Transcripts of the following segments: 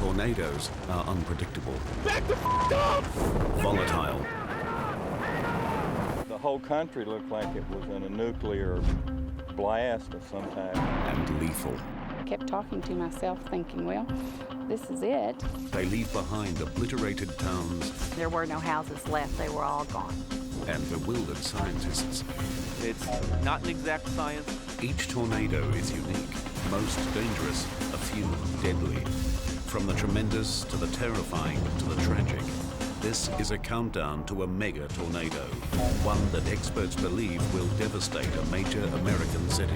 tornadoes are unpredictable, Back the f*** up! volatile, The whole country looked like it was in a nuclear blast of some type. and lethal. I kept talking to myself, thinking, well, this is it. They leave behind obliterated towns There were no houses left. They were all gone. and bewildered scientists. It's not an exact science. Each tornado is unique, most dangerous, a few deadly. From the tremendous to the terrifying to the tragic, this is a countdown to a mega tornado, one that experts believe will devastate a major American city.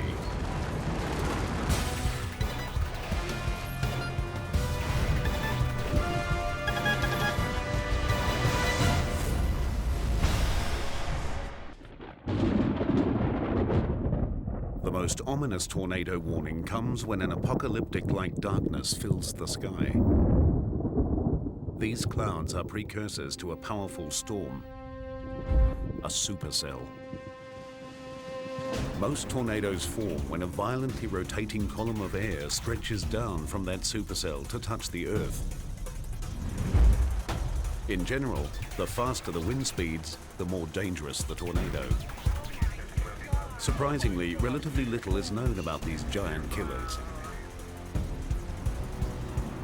The most ominous tornado warning comes when an apocalyptic-like darkness fills the sky. These clouds are precursors to a powerful storm, a supercell. Most tornadoes form when a violently rotating column of air stretches down from that supercell to touch the Earth. In general, the faster the wind speeds, the more dangerous the tornado. Surprisingly, relatively little is known about these giant killers.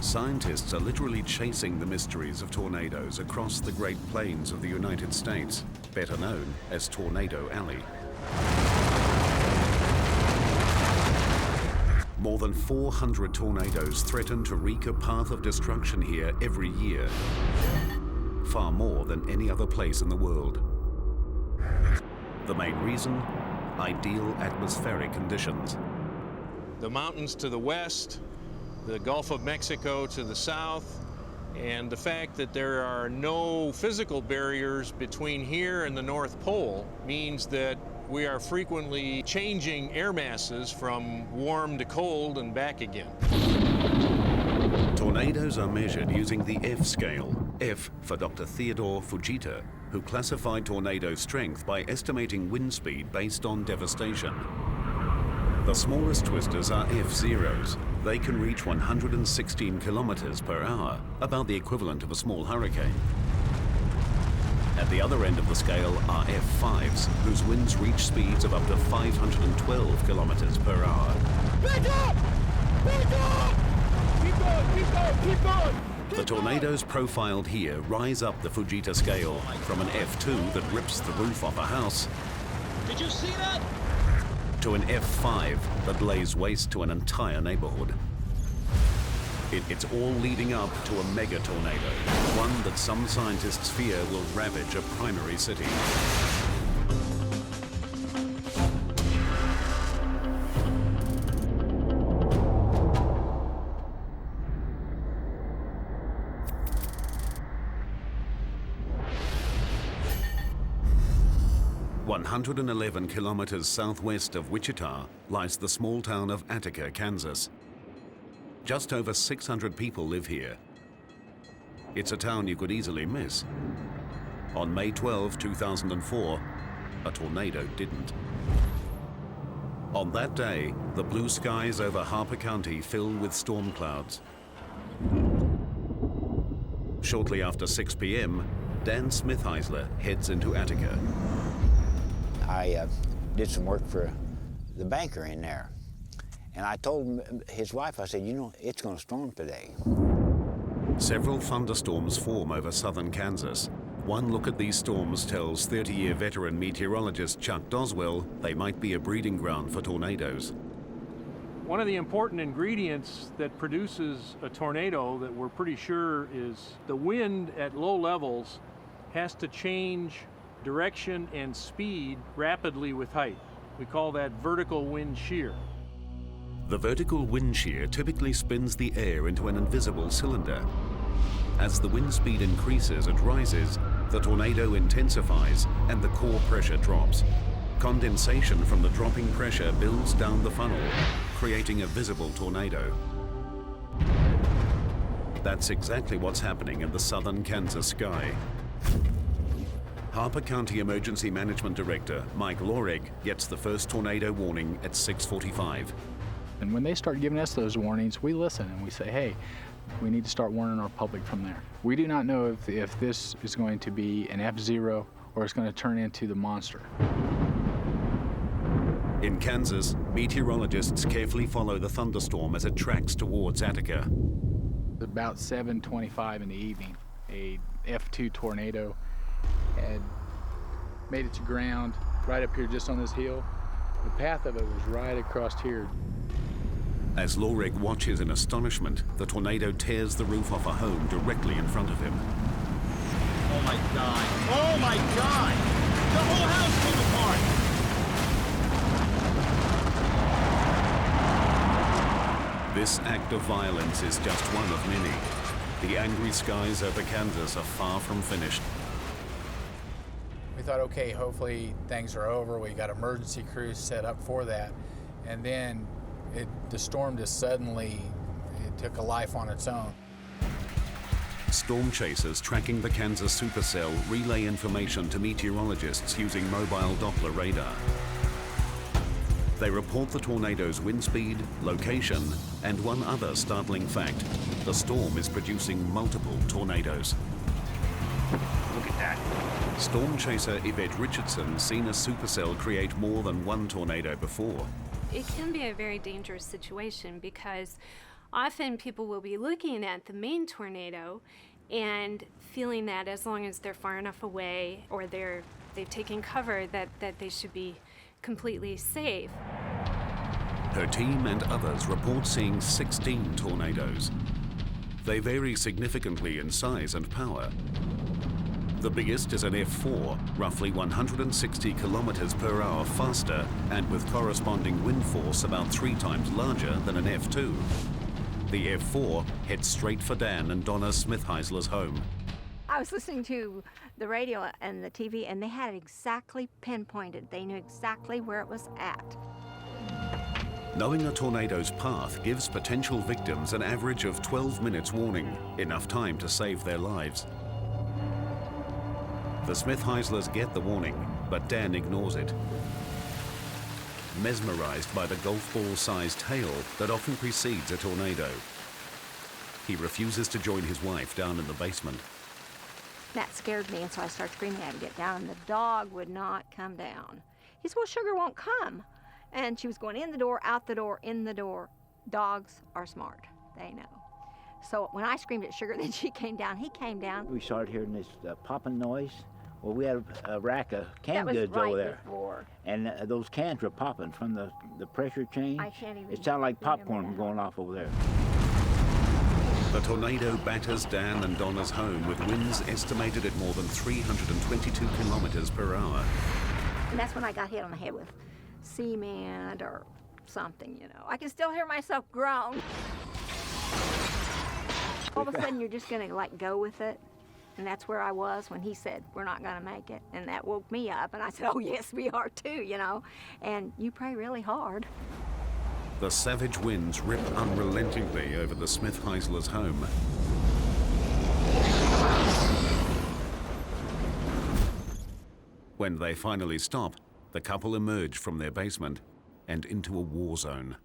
Scientists are literally chasing the mysteries of tornadoes across the Great Plains of the United States, better known as Tornado Alley. More than 400 tornadoes threaten to wreak a path of destruction here every year, far more than any other place in the world. The main reason? Ideal atmospheric conditions. The mountains to the west, the Gulf of Mexico to the south, and the fact that there are no physical barriers between here and the North Pole means that we are frequently changing air masses from warm to cold and back again. Tornadoes are measured using the F scale, F for Dr. Theodore Fujita, who classified tornado strength by estimating wind speed based on devastation. The smallest twisters are F0s. They can reach 116 kilometers per hour, about the equivalent of a small hurricane. At the other end of the scale are F5s, whose winds reach speeds of up to 512 kilometers per hour. Back up! Back up! Keep going, keep going, keep going! The tornadoes profiled here rise up the Fujita scale from an F2 that rips the roof off a house. Did you see that? To an F5 that lays waste to an entire neighborhood. It's all leading up to a mega tornado, one that some scientists fear will ravage a primary city. "111 kilometers southwest of Wichita lies the small town of Attica, Kansas. Just over 600 people live here. It's a town you could easily miss. On May 12, 2004, a tornado didn't. On that day, the blue skies over Harper County fill with storm clouds. Shortly after 6 p.m., Dan Smithheisler heads into Attica. I did some work for the banker in there. And I told his wife, I said, you know, it's going to storm today. Several thunderstorms form over southern Kansas. One look at these storms tells 30-year veteran meteorologist Chuck Doswell they might be a breeding ground for tornadoes. One of the important ingredients that produces a tornado that we're pretty sure is the wind at low levels has to change direction and speed rapidly with height. We call that vertical wind shear. The vertical wind shear typically spins the air into an invisible cylinder. As the wind speed increases, it rises, the tornado intensifies, and the core pressure drops. Condensation from the dropping pressure builds down the funnel, creating a visible tornado. That's exactly what's happening in the southern Kansas sky. Harper County Emergency Management Director Mike Lorig gets the first tornado warning at 6:45. And when they start giving us those warnings, we listen and we say, hey, We need to start warning our public from there. We do not know if this is going to be an F0 or it's going to turn into the monster. In Kansas, meteorologists carefully follow the thunderstorm as it tracks towards Attica. About 7:25 in the evening, a F2 tornado had made it to ground right up here just on this hill. The path of it was right across here. As Lorig watches in astonishment, the tornado tears the roof off a home directly in front of him. Oh my God! Oh my God! The whole house came apart! This act of violence is just one of many. The angry skies over Kansas are far from finished. We thought, okay, hopefully things are over. We got emergency crews set up for that. And then the storm just suddenly, it took a life on its own. Storm chasers tracking the Kansas supercell relay information to meteorologists using mobile Doppler radar. They report the tornado's wind speed, location, and one other startling fact. The storm is producing multiple tornadoes. Look at that. Storm chaser Yvette Richardson seen a supercell create more than one tornado before. It can be a very dangerous situation because often people will be looking at the main tornado and feeling that as long as they're far enough away or they've taken cover that they should be completely safe. Her team and others report seeing 16 tornadoes. They vary significantly in size and power. The biggest is an F4, roughly 160 kilometers per hour faster and with corresponding wind force about 3 times larger than an F2. The F4 heads straight for Dan and Donna Smith-Heisler's home. I was listening to the radio and the TV, and they had it exactly pinpointed. They knew exactly where it was at. Knowing a tornado's path gives potential victims an average of 12 minutes warning, enough time to save their lives. The Smith-Heislers get the warning, but Dan ignores it. Mesmerized by the golf ball-sized hail that often precedes a tornado, he refuses to join his wife down in the basement. That scared me, and so I started screaming at him to get down, and the dog would not come down. He said, well, Sugar won't come. And she was going in the door, out the door, in the door. Dogs are smart. They know. So when I screamed at Sugar, then she came down. He came down. We started hearing this popping noise. Well, we had a rack of canned that was goods right over there. Before. And those cans were popping from the pressure change. I can't even It sounded like popcorn going off over there. The tornado batters Dan and Donna's home with winds estimated at more than 322 kilometers per hour. And that's when I got hit on the head with cement or something, you know. I can still hear myself groan. All of a sudden, you're just going to, like, go with it. And that's where I was when he said, we're not going to make it. And that woke me up. And I said, oh, yes, we are too, you know. And you pray really hard. The savage winds rip unrelentingly over the Smith-Heislers' home. When they finally stop, the couple emerge from their basement and into a war zone.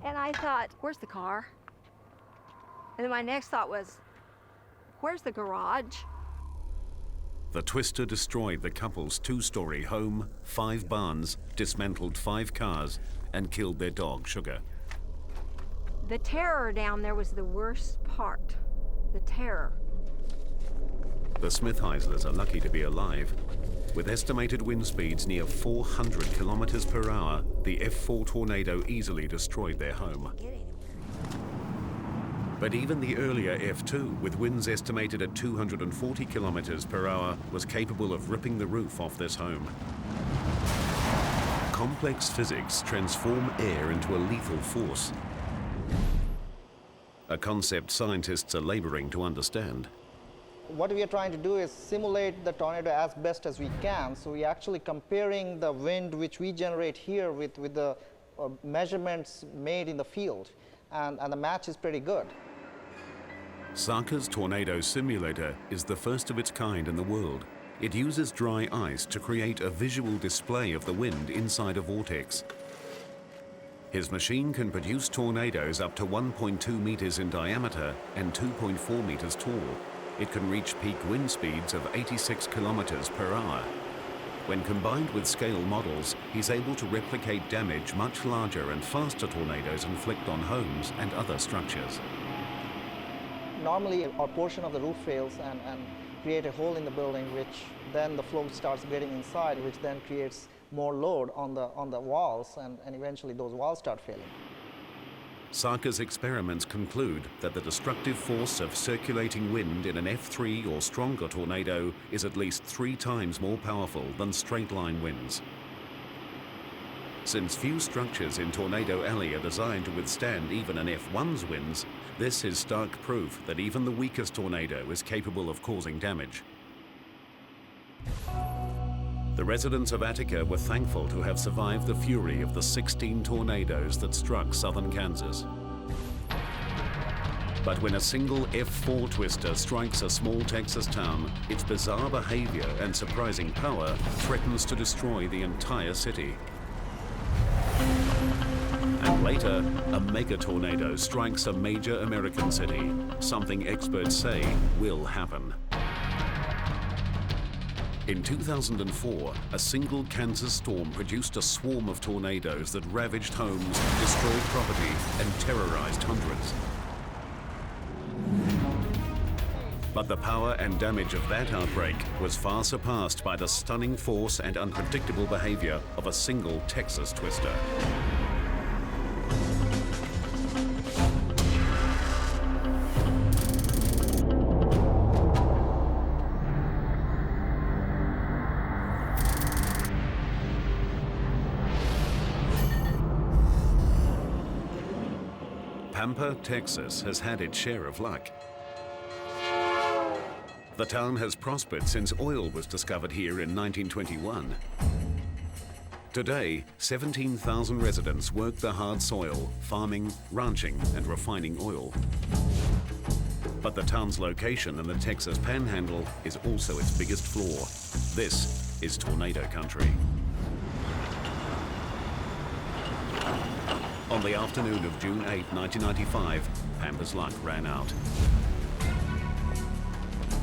And I thought, where's the car? And then my next thought was, where's the garage? The twister destroyed the couple's 2-story home, 5 barns, dismantled 5 cars, and killed their dog, Sugar. The terror down there was the worst part. The terror. The Smith-Heislers are lucky to be alive. With estimated wind speeds near 400 kilometers per hour, the F4 tornado easily destroyed their home. But even the earlier F2, with winds estimated at 240 kilometers per hour, was capable of ripping the roof off this home. Complex physics transform air into a lethal force, a concept scientists are laboring to understand. What we are trying to do is simulate the tornado as best as we can. So we're actually comparing the wind which we generate here with the measurements made in the field. And the match is pretty good. Sarka's tornado simulator is the first of its kind in the world. It uses dry ice to create a visual display of the wind inside a vortex. His machine can produce tornadoes up to 1.2 meters in diameter and 2.4 meters tall. It can reach peak wind speeds of 86 kilometers per hour. When combined with scale models, he's able to replicate damage much larger and faster tornadoes inflict on homes and other structures. Normally, a portion of the roof fails and create a hole in the building, which then the flow starts getting inside, which then creates more load on the walls, and eventually those walls start failing. Sarka's experiments conclude that the destructive force of circulating wind in an F3 or stronger tornado is at least 3 times more powerful than straight-line winds. Since few structures in Tornado Alley are designed to withstand even an F1's winds, this is stark proof that even the weakest tornado is capable of causing damage. The residents of Attica were thankful to have survived the fury of the 16 tornadoes that struck southern Kansas. But when a single F4 twister strikes a small Texas town, its bizarre behavior and surprising power threatens to destroy the entire city. And later, a mega tornado strikes a major American city, something experts say will happen. In 2004, a single Kansas storm produced a swarm of tornadoes that ravaged homes, destroyed property, and terrorized hundreds. But the power and damage of that outbreak was far surpassed by the stunning force and unpredictable behavior of a single Texas twister. Pampa, Texas has had its share of luck. The town has prospered since oil was discovered here in 1921. Today, 17,000 residents work the hard soil, farming, ranching, and refining oil. But the town's location in the Texas Panhandle is also its biggest flaw. This is tornado country. On the afternoon of June 8, 1995, Pampa's luck ran out.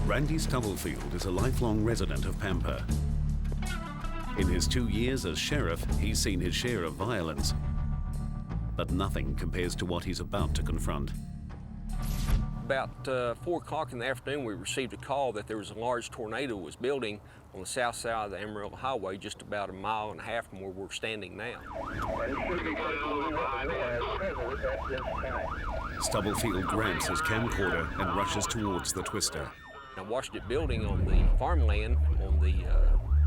Randy Stubblefield is a lifelong resident of Pampa. In his 2 years as sheriff, he's seen his share of violence, but nothing compares to what he's about to confront. About 4 o'clock in the afternoon, we received a call that there was a large tornado was building on the south side of the Amarillo Highway, just about 1.5 miles from where we're standing now. Stubblefield grabs his camcorder and rushes towards the twister. I watched it building on the farmland on the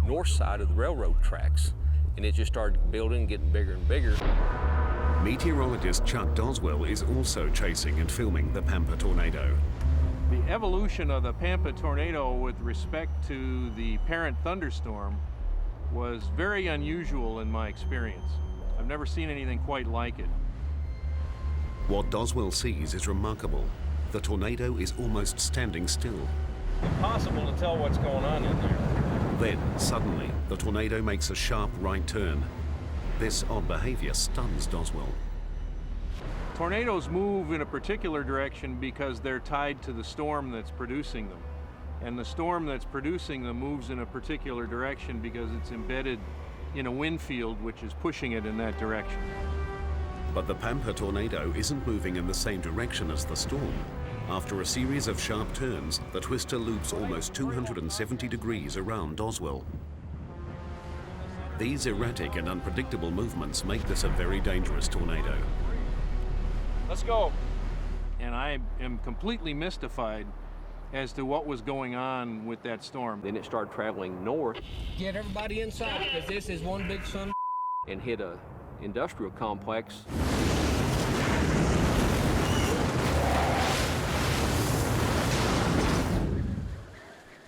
north side of the railroad tracks, and it just started building, getting bigger and bigger. Meteorologist Chuck Doswell is also chasing and filming the Pampa tornado. The evolution of the Pampa tornado with respect to the parent thunderstorm was very unusual in my experience. I've never seen anything quite like it. What Doswell sees is remarkable. The tornado is almost standing still. Impossible to tell what's going on in there. Then, suddenly, the tornado makes a sharp right turn. This odd behavior stuns Doswell. Tornadoes move in a particular direction because they're tied to the storm that's producing them. And the storm that's producing them moves in a particular direction because it's embedded in a wind field which is pushing it in that direction. But the Pampa tornado isn't moving in the same direction as the storm. After a series of sharp turns, the twister loops almost 270 degrees around Doswell. These erratic and unpredictable movements make this a very dangerous tornado. Let's go. And I am completely mystified as to what was going on with that storm. Then it started traveling north. Get everybody inside, because this is one big son and hit a industrial complex.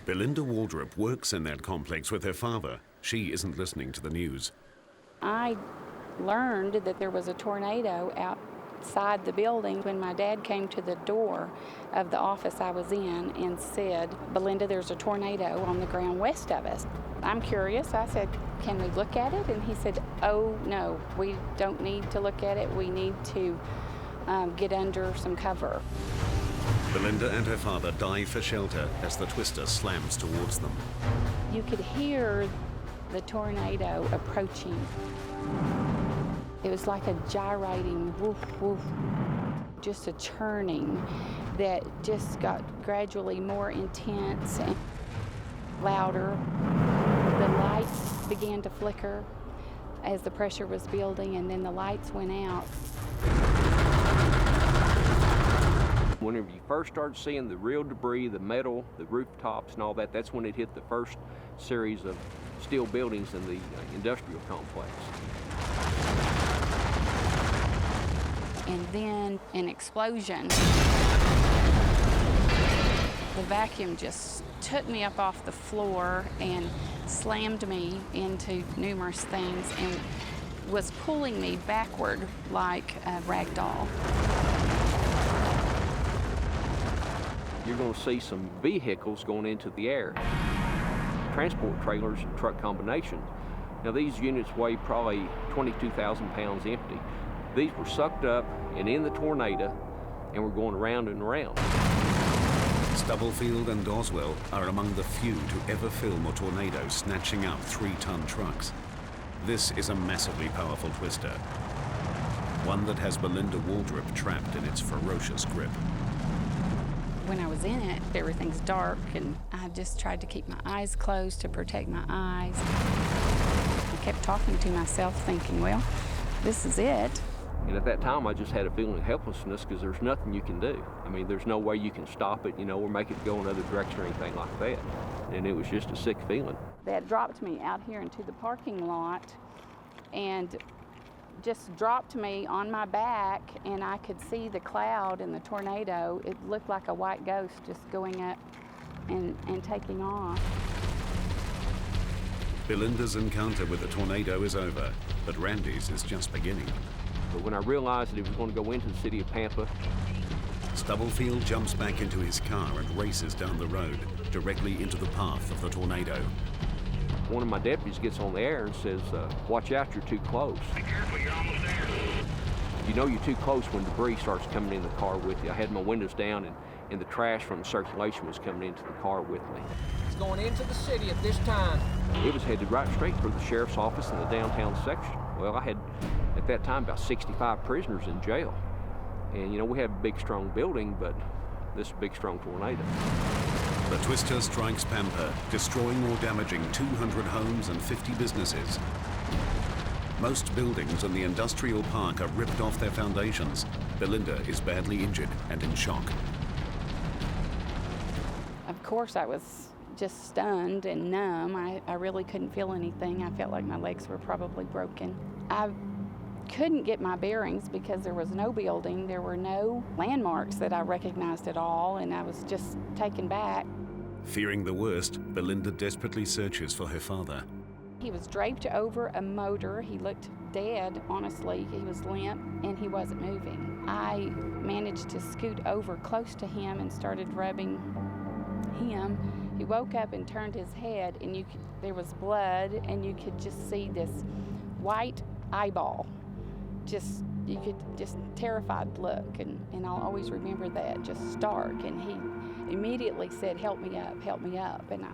Belinda Waldrop works in that complex with her father. She isn't listening to the news. I learned that there was a tornado out outside the building when my dad came to the door of the office I was in and said, "Belinda, there's a tornado on the ground west of us." I'm curious. I said, "Can we look at it?" And he said, "Oh, no, we don't need to look at it. We need to get under some cover." Belinda and her father dive for shelter as the twister slams towards them. You could hear the tornado approaching. It was like a gyrating woof, woof, just a churning that just got gradually more intense and louder. The lights began to flicker as the pressure was building, and then the lights went out. Whenever you first started seeing the real debris, the metal, the rooftops and all that, that's when it hit the first series of steel buildings in the industrial complex. And then an explosion. The vacuum just took me up off the floor and slammed me into numerous things and was pulling me backward like a rag doll. You're going to see some vehicles going into the air. Transport trailers and truck combinations. Now these units weigh probably 22,000 pounds empty. These were sucked up and in the tornado and were going around and around. Stubblefield and Doswell are among the few to ever film a tornado snatching up 3-ton trucks. This is a massively powerful twister, one that has Belinda Waldrop trapped in its ferocious grip. When I was in it, everything's dark, and I just tried to keep my eyes closed to protect my eyes. I kept talking to myself, thinking, well, this is it. And at that time, I just had a feeling of helplessness because there's nothing you can do. I mean, there's no way you can stop it, or make it go another direction or anything like that. And it was just a sick feeling. That dropped me out here into the parking lot and just dropped me on my back, and I could see the cloud and the tornado. It looked like a white ghost just going up and taking off. Belinda's encounter with the tornado is over, but Randy's is just beginning. But when I realized that it was going to go into the city of Pampa, Stubblefield jumps back into his car and races down the road, directly into the path of the tornado. One of my deputies gets on the air and says, "Watch out, you're too close." Be careful, you're almost there. You know you're too close when debris starts coming in the car with you. I had my windows down and the trash from the circulation was coming into the car with me. It's going into the city at this time. It was headed right straight for the sheriff's office in the downtown section. Well, I had, at that time, about 65 prisoners in jail. And, we had a big, strong building, but this is a big, strong tornado. The twister strikes Pampa, destroying or damaging 200 homes and 50 businesses. Most buildings in the industrial park are ripped off their foundations. Belinda is badly injured and in shock. Of course, I was just stunned and numb. I really couldn't feel anything. I felt like my legs were probably broken. I couldn't get my bearings because there was no building. There were no landmarks that I recognized at all, and I was just taken back. Fearing the worst, Belinda desperately searches for her father. He was draped over a motor. He looked dead, honestly. He was limp, and he wasn't moving. I managed to scoot over close to him and started rubbing him. He woke up and turned his head, and there was blood, and you could just see this white eyeball. You could just terrified look, and I'll always remember that, just stark. And he immediately said, help me up. And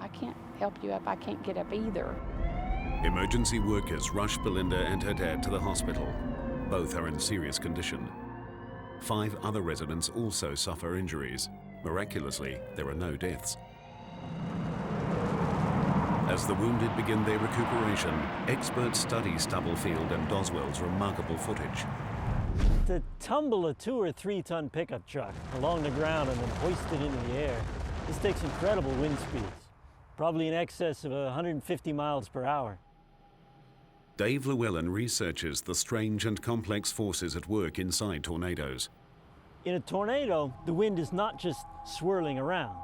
I can't help you up, I can't get up either. Emergency workers rush Belinda and her dad to the hospital. Both are in serious condition. 5 other residents also suffer injuries. Miraculously, there are no deaths. As the wounded begin their recuperation, experts study Stubblefield and Doswell's remarkable footage. To tumble a 2 or 3 ton pickup truck along the ground and then hoist it into the air, this takes incredible wind speeds, probably in excess of 150 miles per hour. Dave Llewellyn researches the strange and complex forces at work inside tornadoes. In a tornado, the wind is not just swirling around.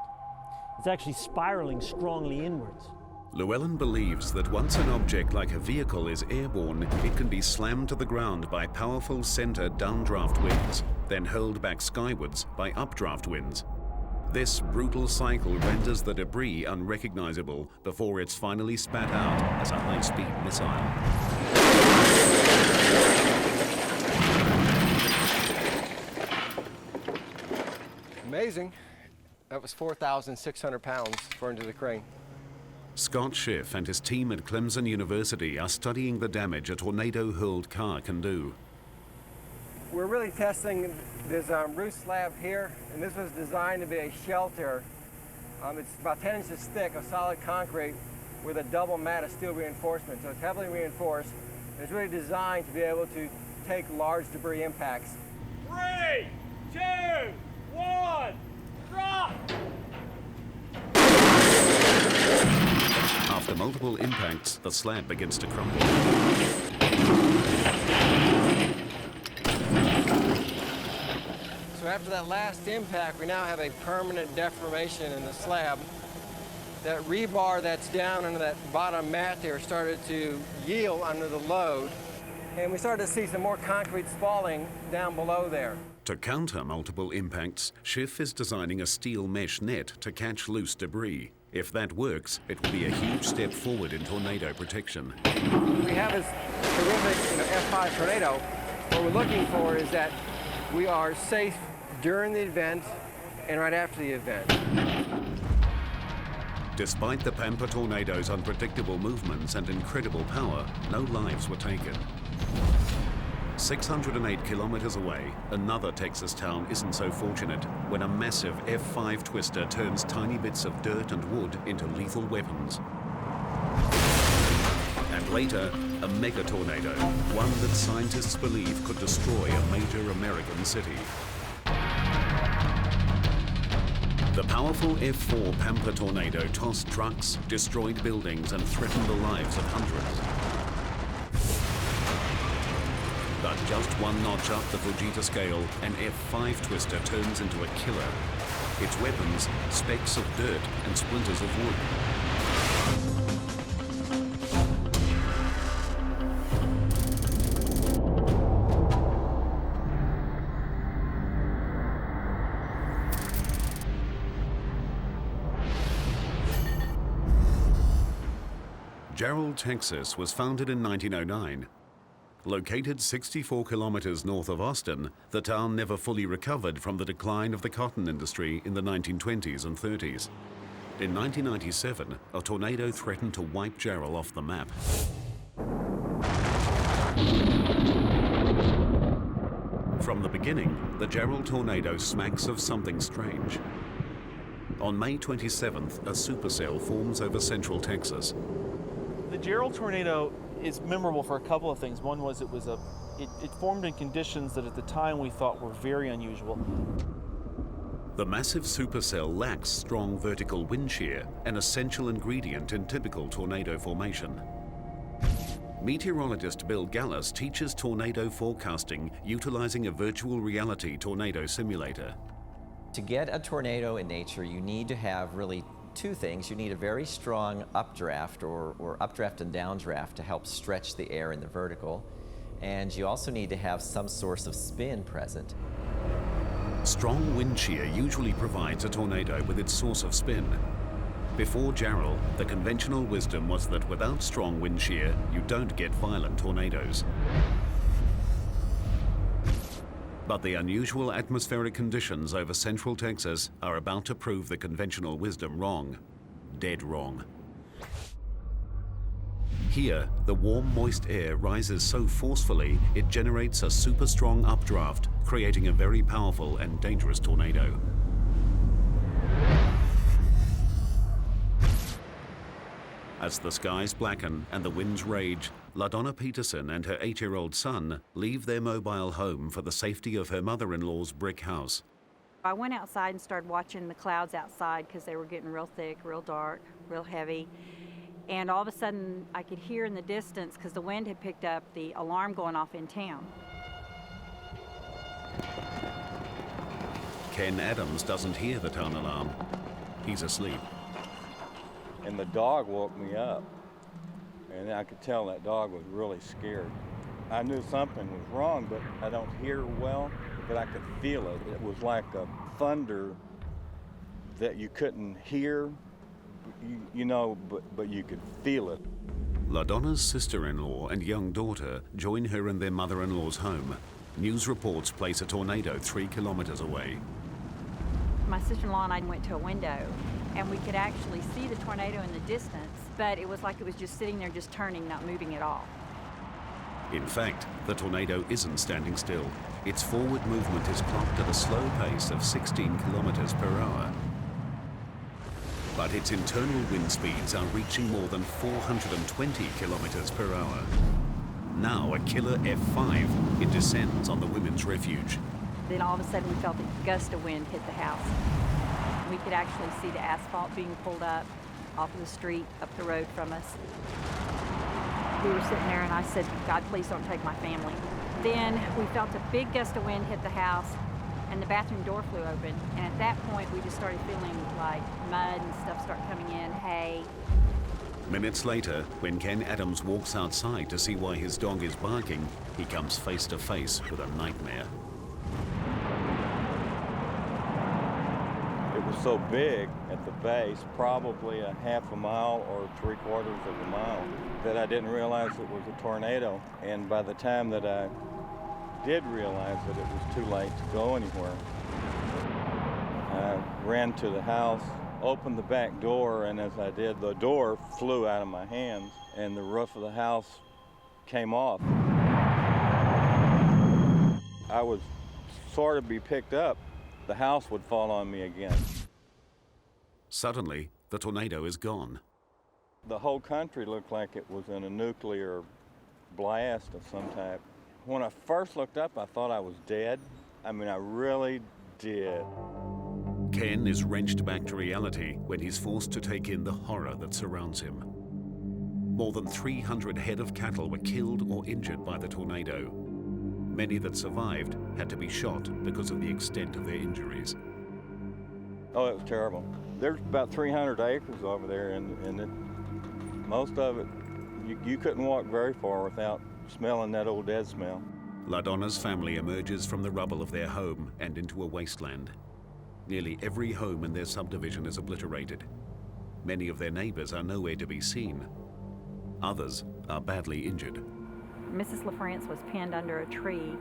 It's actually spiraling strongly inwards. Llewellyn believes that once an object like a vehicle is airborne, it can be slammed to the ground by powerful center downdraft winds, then hurled back skywards by updraft winds. This brutal cycle renders the debris unrecognizable before it's finally spat out as a high-speed missile. Amazing. That was 4,600 pounds thrown into the crane. Scott Schiff and his team at Clemson University are studying the damage a tornado-hurled car can do. We're really testing this roof slab here, and this was designed to be a shelter. It's about 10 inches thick of solid concrete with a double mat of steel reinforcement, so it's heavily reinforced. It's really designed to be able to take large debris impacts. 3, 2, 1, drop! After multiple impacts, the slab begins to crumble. So after that last impact, we now have a permanent deformation in the slab. That rebar that's down under that bottom mat there started to yield under the load, and we started to see some more concrete spalling down below there. To counter multiple impacts, Schiff is designing a steel mesh net to catch loose debris. If that works, it will be a huge step forward in tornado protection. We have this terrific F5 tornado. What we're looking for is that we are safe during the event and right after the event. Despite the Pampa tornado's unpredictable movements and incredible power, no lives were taken. 608 kilometers away, another Texas town isn't so fortunate when a massive F5 twister turns tiny bits of dirt and wood into lethal weapons. And later, a mega tornado, one that scientists believe could destroy a major American city. The powerful F4 Pampa tornado tossed trucks, destroyed buildings, and threatened the lives of hundreds. But just one notch up the Fujita scale, an F5 twister turns into a killer. Its weapons, specks of dirt and splinters of wood. Gerald, Texas was founded in 1909. Located 64 kilometers north of Austin, the town never fully recovered from the decline of the cotton industry in the 1920s and 30s. In 1997, a tornado threatened to wipe Gerald off the map. From the beginning, the Gerald tornado smacks of something strange. On May 27th, a supercell forms over central Texas. The Gerald tornado is memorable for a couple of things. One was it formed in conditions that at the time we thought were very unusual. The massive supercell lacks strong vertical wind shear, an essential ingredient in typical tornado formation. Meteorologist Bill Gallus teaches tornado forecasting utilizing a virtual reality tornado simulator. To get a tornado in nature, you need to have really two things. You need a very strong updraft or updraft and downdraft to help stretch the air in the vertical. And you also need to have some source of spin present. Strong wind shear usually provides a tornado with its source of spin. Before Gerald, the conventional wisdom was that without strong wind shear, you don't get violent tornadoes. But the unusual atmospheric conditions over central Texas are about to prove the conventional wisdom wrong. Dead wrong. Here, the warm, moist air rises so forcefully it generates a super strong updraft, creating a very powerful and dangerous tornado. As the skies blacken and the winds rage, LaDonna Peterson and her 8-year-old son leave their mobile home for the safety of her mother-in-law's brick house. I went outside and started watching the clouds outside because they were getting real thick, real dark, real heavy. And all of a sudden, I could hear in the distance, because the wind had picked up, the alarm going off in town. Ken Adams doesn't hear the town alarm. He's asleep. and the dog woke me up. And I could tell that dog was really scared. I knew something was wrong, but I don't hear well, but I could feel it. It was like a thunder that you couldn't hear, but you could feel it. LaDonna's sister-in-law and young daughter join her in their mother-in-law's home. News reports place a tornado 3 kilometers away. My sister-in-law and I went to a window, and we could actually see the tornado in the distance, but it was like it was just sitting there, just turning, not moving at all. In fact, the tornado isn't standing still. Its forward movement is clocked at a slow pace of 16 kilometers per hour. But its internal wind speeds are reaching more than 420 kilometers per hour. Now a killer F5, it descends on the women's refuge. Then all of a sudden we felt a gust of wind hit the house. We could actually see the asphalt being pulled up off of the street, up the road from us. We were sitting there and I said, God, please don't take my family. Then we felt a big gust of wind hit the house and the bathroom door flew open. And at that point, we just started feeling like mud and stuff started coming in, hay. Minutes later, when Ken Adams walks outside to see why his dog is barking, he comes face to face with a nightmare. It was so big at the base, probably a half a mile or 3/4 of a mile, that I didn't realize it was a tornado. And by the time that I did realize that it was too late to go anywhere, I ran to the house, opened the back door, and as I did, the door flew out of my hands and the roof of the house came off. I would sort of be picked up. The house would fall on me again. Suddenly, the tornado is gone. The whole country looked like it was in a nuclear blast of some type. When I first looked up, I thought I was dead. I mean, I really did. Ken is wrenched back to reality when he's forced to take in the horror that surrounds him. More than 300 head of cattle were killed or injured by the tornado. Many that survived had to be shot because of the extent of their injuries. Oh, it was terrible. There's about 300 acres over there, and most of it, you couldn't walk very far without smelling that old dead smell. LaDonna's family emerges from the rubble of their home and into a wasteland. Nearly every home in their subdivision is obliterated. Many of their neighbors are nowhere to be seen. Others are badly injured. Mrs. LaFrance was pinned under a tree,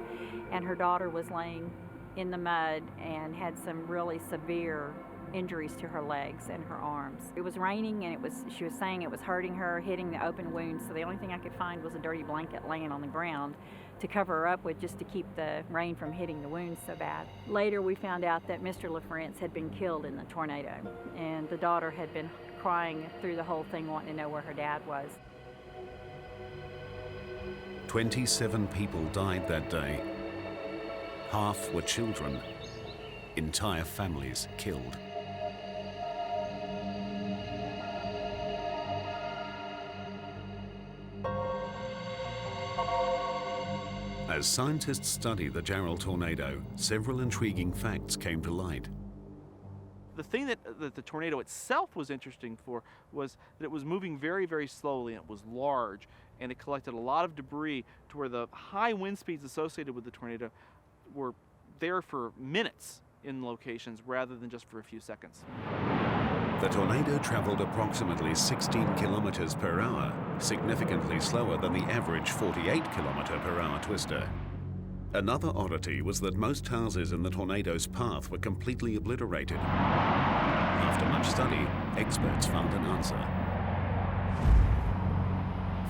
and her daughter was laying in the mud and had some really severe injuries to her legs and her arms. It was raining, and she was saying it was hurting her, hitting the open wounds, so the only thing I could find was a dirty blanket laying on the ground to cover her up with, just to keep the rain from hitting the wounds so bad. Later we found out that Mr. LaFrance had been killed in the tornado, and the daughter had been crying through the whole thing, wanting to know where her dad was. 27 people died that day. Half were children. Entire families killed. As scientists study the Jarrell tornado, several intriguing facts came to light. The thing that the tornado itself was interesting for was that it was moving very, very slowly, and it was large, and it collected a lot of debris to where the high wind speeds associated with the tornado were there for minutes in locations rather than just for a few seconds. The tornado traveled approximately 16 kilometers per hour, significantly slower than the average 48 kilometer per hour twister. Another oddity was that most houses in the tornado's path were completely obliterated. After much study, experts found an answer.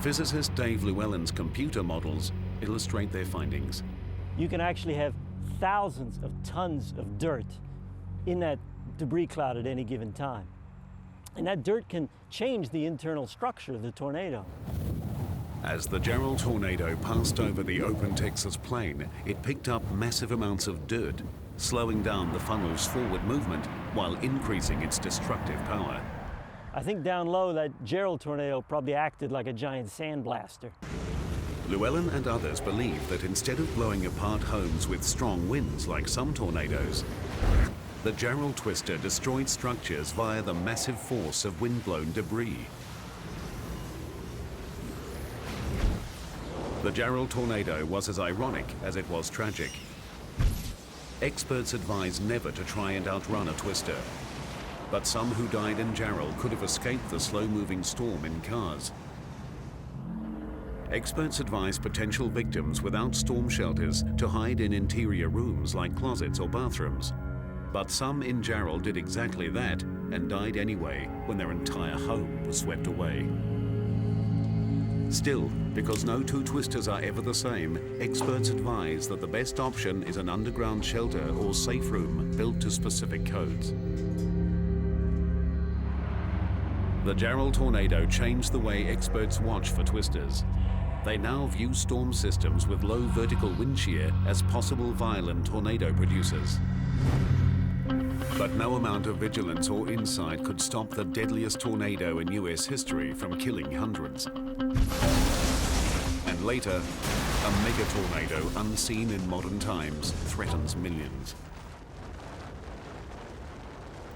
Physicist Dave Llewellyn's computer models illustrate their findings. You can actually have thousands of tons of dirt in that debris cloud at any given time. And that dirt can change the internal structure of the tornado. As the Jarrell tornado passed over the open Texas plain, it picked up massive amounts of dirt, slowing down the funnel's forward movement while increasing its destructive power. I think down low, that Jarrell tornado probably acted like a giant sandblaster. Llewellyn and others believe that instead of blowing apart homes with strong winds like some tornadoes, the Gerald Twister destroyed structures via the massive force of wind-blown debris. The Gerald tornado was as ironic as it was tragic. Experts advise never to try and outrun a twister, but some who died in Gerald could have escaped the slow-moving storm in cars. Experts advise potential victims without storm shelters to hide in interior rooms like closets or bathrooms. But some in Gerald did exactly that and died anyway when their entire home was swept away. Still, because no two twisters are ever the same, experts advise that the best option is an underground shelter or safe room built to specific codes. The Gerald tornado changed the way experts watch for twisters. They now view storm systems with low vertical wind shear as possible violent tornado producers. But no amount of vigilance or insight could stop the deadliest tornado in US history from killing hundreds. And later, a mega tornado unseen in modern times threatens millions.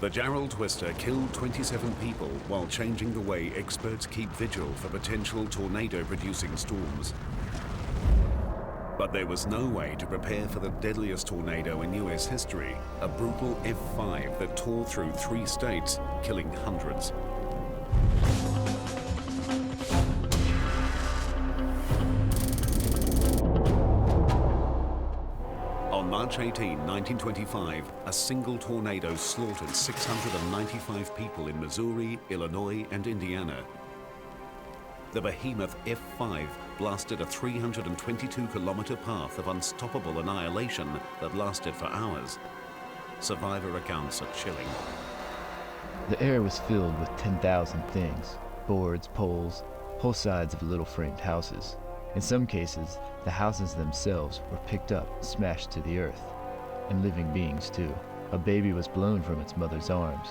The Gerald Twister killed 27 people while changing the way experts keep vigil for potential tornado-producing storms. But there was no way to prepare for the deadliest tornado in US history, a brutal F5 that tore through 3 states, killing hundreds. On March 18, 1925, a single tornado slaughtered 695 people in Missouri, Illinois, and Indiana. The behemoth F5 blasted a 322-kilometer path of unstoppable annihilation that lasted for hours. Survivor accounts are chilling. The air was filled with 10,000 things, boards, poles, whole sides of little framed houses. In some cases, the houses themselves were picked up and smashed to the earth, and living beings too. A baby was blown from its mother's arms.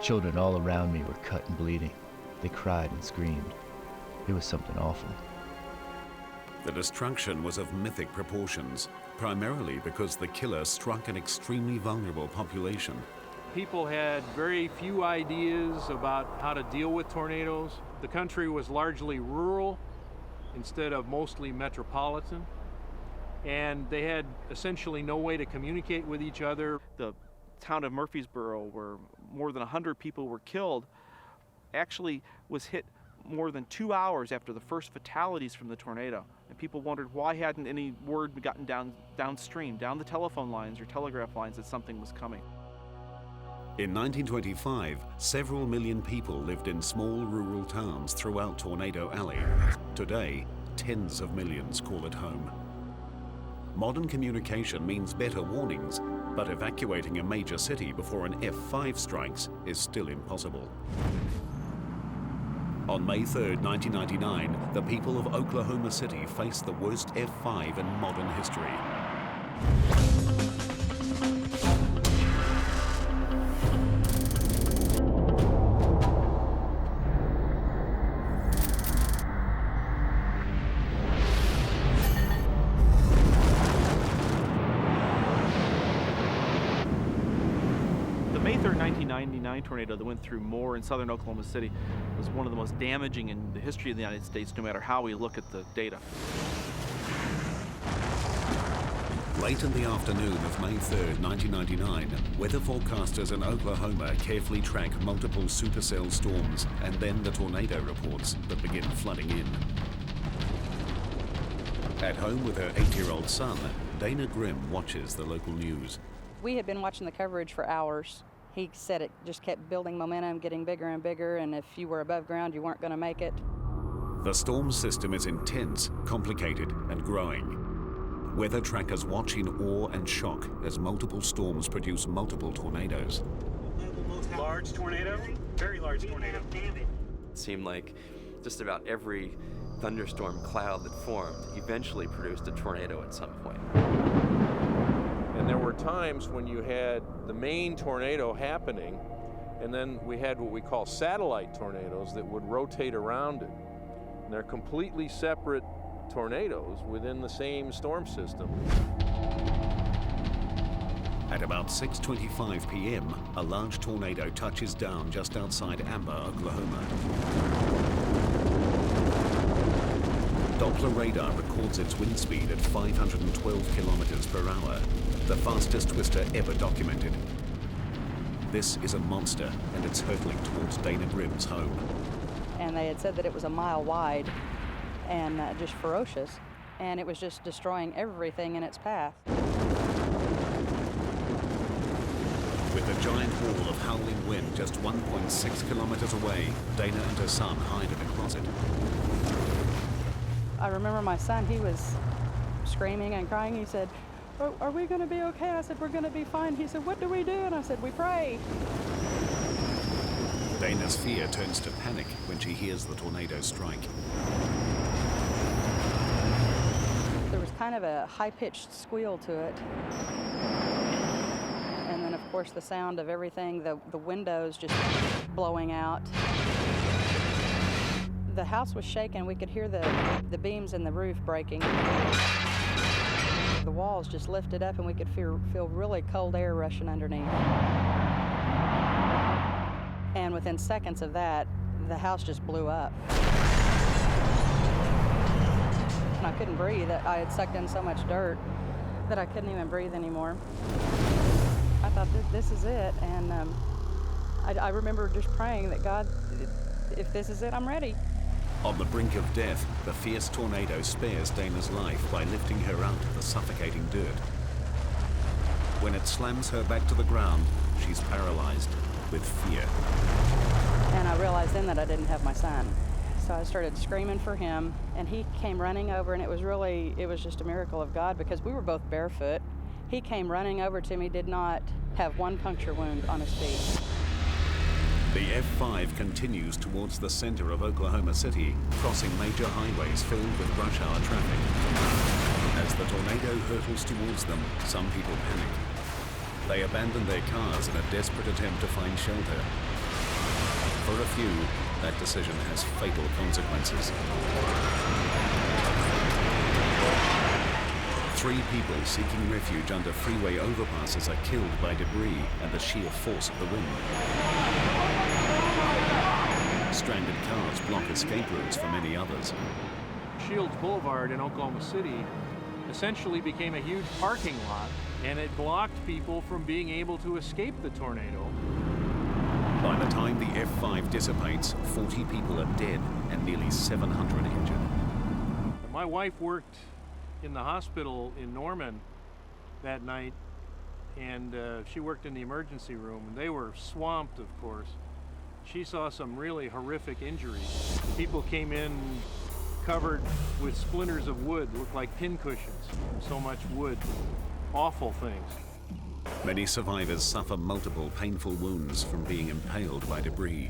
Children all around me were cut and bleeding. They cried and screamed. It was something awful. The destruction was of mythic proportions, primarily because the killer struck an extremely vulnerable population. People had very few ideas about how to deal with tornadoes. The country was largely rural instead of mostly metropolitan, and they had essentially no way to communicate with each other. The town of Murfreesboro, where more than 100 people were killed, actually was hit more than 2 hours after the first fatalities from the tornado. And people wondered why hadn't any word gotten downstream, down the telephone lines or telegraph lines, that something was coming. In 1925, several million people lived in small rural towns throughout Tornado Alley. Today, tens of millions call it home. Modern communication means better warnings, but evacuating a major city before an F5 strikes is still impossible. On May 3, 1999, the people of Oklahoma City faced the worst F5 in modern history. The May 3rd, 1999 tornado that went through Moore in southern Oklahoma City was one of the most damaging in the history of the United States, no matter how we look at the data. Late in the afternoon of May 3rd, 1999, weather forecasters in Oklahoma carefully track multiple supercell storms and then the tornado reports that begin flooding in. At home with her 8-year-old son, Dana Grimm watches the local news. We had been watching the coverage for hours. He said it just kept building momentum, getting bigger and bigger, and if you were above ground, you weren't going to make it. The storm system is intense, complicated, and growing. Weather trackers watch in awe and shock as multiple storms produce multiple tornadoes. Large tornado, very large tornado. It seemed like just about every thunderstorm cloud that formed eventually produced a tornado at some point. And there were times when you had the main tornado happening, and then we had what we call satellite tornadoes that would rotate around it. And they're completely separate tornadoes within the same storm system. At about 6:25 p.m., a large tornado touches down just outside Amber, Oklahoma. Doppler radar records its wind speed at 512 kilometers per hour, the fastest twister ever documented. This is a monster, and it's hurtling towards Dana Brim's home. And they had said that it was a mile wide and just ferocious, and it was just destroying everything in its path. With a giant wall of howling wind just 1.6 kilometers away, Dana and her son hide in a closet. I remember my son, he was screaming and crying. He said, "Are we going to be okay?" I said, "We're going to be fine." He said, "What do we do?" And I said, "We pray." Dana's fear turns to panic when she hears the tornado strike. There was kind of a high-pitched squeal to it. And then, of course, the sound of everything, the windows just blowing out. The house was shaking. We could hear the beams in the roof breaking. The walls just lifted up, and we could feel really cold air rushing underneath. And within seconds of that, the house just blew up. And I couldn't breathe. I had sucked in so much dirt that I couldn't even breathe anymore. I thought, this is it. And I remember just praying that, God, if this is it, I'm ready. On the brink of death, the fierce tornado spares Dana's life by lifting her out of the suffocating dirt. When it slams her back to the ground, she's paralyzed with fear. And I realized then that I didn't have my son. So I started screaming for him, and he came running over, and it was just a miracle of God because we were both barefoot. He came running over to me, did not have one puncture wound on his feet. The F-5 continues towards the center of Oklahoma City, crossing major highways filled with rush hour traffic. As the tornado hurtles towards them, some people panic. They abandon their cars in a desperate attempt to find shelter. For a few, that decision has fatal consequences. 3 people seeking refuge under freeway overpasses are killed by debris and the sheer force of the wind. Stranded cars block escape routes for many others. Shields Boulevard in Oklahoma City essentially became a huge parking lot, and it blocked people from being able to escape the tornado. By the time the F-5 dissipates, 40 people are dead and nearly 700 injured. My wife worked in the hospital in Norman that night, and she worked in the emergency room, and they were swamped, of course. She saw some really horrific injuries. People came in covered with splinters of wood, looked like pincushions. So much wood. Awful things. Many survivors suffer multiple painful wounds from being impaled by debris.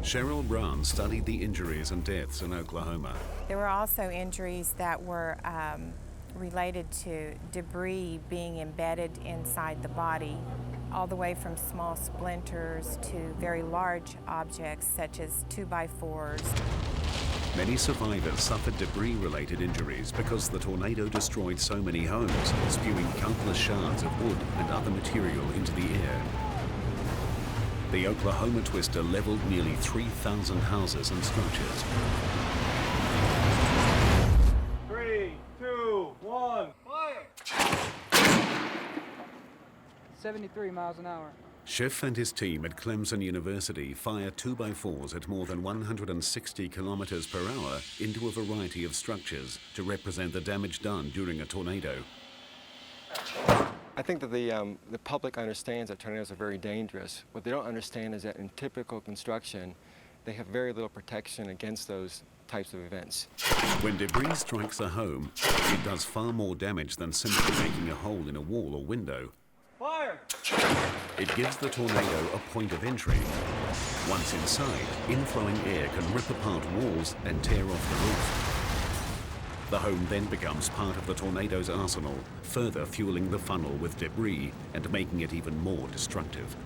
Cheryl Brown studied the injuries and deaths in Oklahoma. There were also injuries that were related to debris being embedded inside the body, all the way from small splinters to very large objects such as 2x4s. Many survivors suffered debris-related injuries because the tornado destroyed so many homes, spewing countless shards of wood and other material into the air. The Oklahoma twister leveled nearly 3,000 houses and structures. 3, 2, 1, fire! 73 miles an hour. Schiff and his team at Clemson University fire 2x4s at more than 160 kilometers per hour into a variety of structures to represent the damage done during a tornado. I think that the public understands that tornadoes are very dangerous. What they don't understand is that in typical construction, they have very little protection against those types of events. When debris strikes a home, it does far more damage than simply making a hole in a wall or window. Fire! It gives the tornado a point of entry. Once inside, inflowing air can rip apart walls and tear off the roof. The home then becomes part of the tornado's arsenal, further fueling the funnel with debris and making it even more destructive.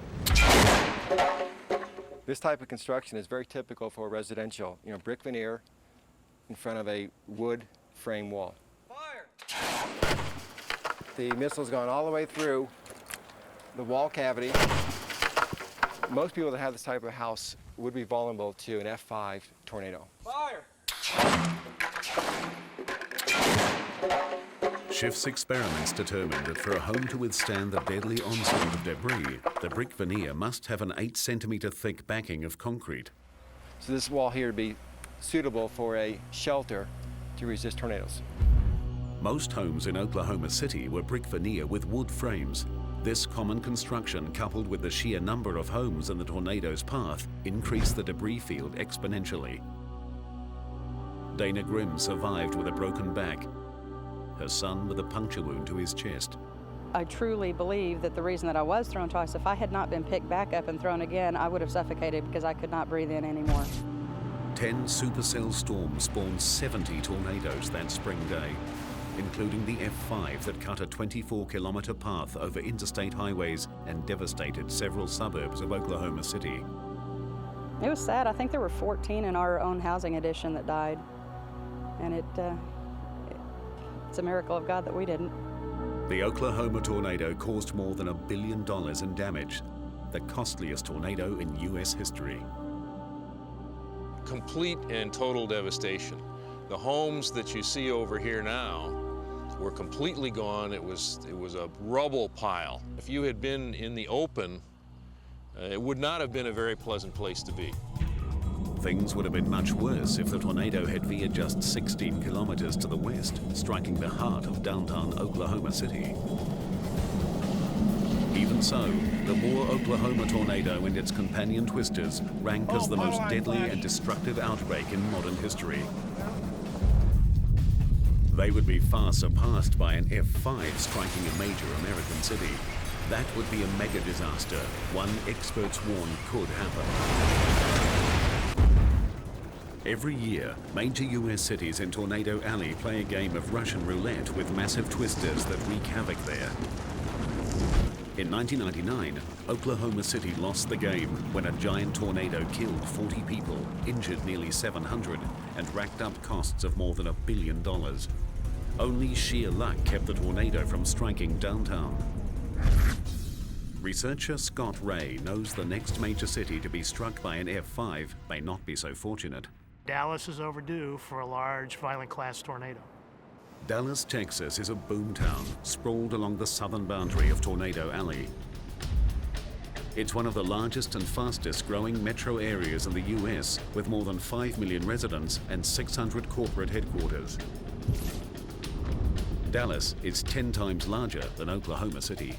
This type of construction is very typical for residential, brick veneer in front of a wood frame wall. the missile's gone all the way through the wall cavity. Most people that have this type of house would be vulnerable to an F5 tornado. Fire! Schiff's experiments determined that for a home to withstand the deadly onslaught of debris, the brick veneer must have an 8-centimeter thick backing of concrete. So this wall here would be suitable for a shelter to resist tornadoes. Most homes in Oklahoma City were brick veneer with wood frames. This common construction, coupled with the sheer number of homes in the tornado's path, increased the debris field exponentially. Dana Grimm survived with a broken back, her son with a puncture wound to his chest. I truly believe that the reason that I was thrown twice, if I had not been picked back up and thrown again, I would have suffocated because I could not breathe in anymore. 10 supercell storms spawned 70 tornadoes that spring day, including the F5 that cut a 24-kilometer path over interstate highways and devastated several suburbs of Oklahoma City. It was sad. I think there were 14 in our own housing addition that died. And it's a miracle of God that we didn't. The Oklahoma tornado caused more than $1 billion in damage, the costliest tornado in U.S. history. Complete and total devastation. The homes that you see over here now were completely gone. It was a rubble pile. If you had been in the open, it would not have been a very pleasant place to be. Things would have been much worse if the tornado had veered just 16 kilometers to the west, striking the heart of downtown Oklahoma City. Even so, the Moore, Oklahoma tornado and its companion twisters rank as the most deadly and destructive outbreak in modern history. They would be far surpassed by an F5 striking a major American city. That would be a mega disaster, one experts warn could happen. Every year, major U.S. cities in Tornado Alley play a game of Russian roulette with massive twisters that wreak havoc there. In 1999, Oklahoma City lost the game when a giant tornado killed 40 people, injured nearly 700, and racked up costs of more than $1 billion. Only sheer luck kept the tornado from striking downtown. Researcher Scott Ray knows the next major city to be struck by an F5 may not be so fortunate. Dallas is overdue for a large, violent class tornado. Dallas, Texas is a boomtown sprawled along the southern boundary of Tornado Alley. It's one of the largest and fastest growing metro areas in the U.S. with more than 5 million residents and 600 corporate headquarters. Dallas is 10 times larger than Oklahoma City.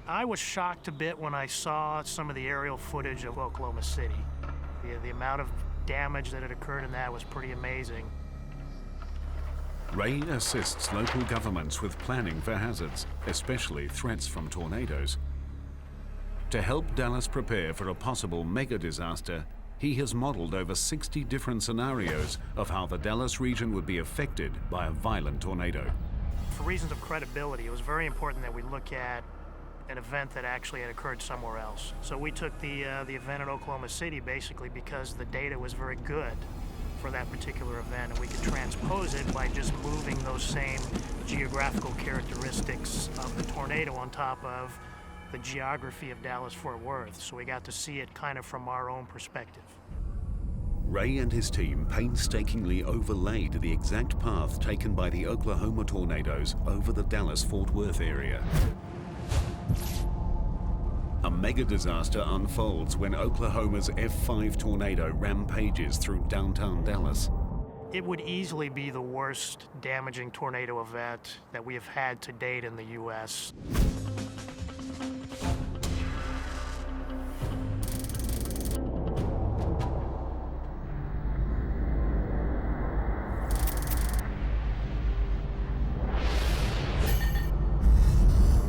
I was shocked a bit when I saw some of the aerial footage of Oklahoma City. The amount of damage that had occurred in that was pretty amazing. Ray assists local governments with planning for hazards, especially threats from tornadoes. To help Dallas prepare for a possible mega disaster, he has modeled over 60 different scenarios of how the Dallas region would be affected by a violent tornado. For reasons of credibility, it was very important that we look at an event that actually had occurred somewhere else. So we took the event in Oklahoma City basically because the data was very good for that particular event, and we could transpose it by just moving those same geographical characteristics of the tornado on top of the geography of Dallas-Fort Worth. So we got to see it kind of from our own perspective. Ray and his team painstakingly overlaid the exact path taken by the Oklahoma tornadoes over the Dallas-Fort Worth area. A mega disaster unfolds when Oklahoma's F5 tornado rampages through downtown Dallas. It would easily be the worst damaging tornado event that we have had to date in the U.S.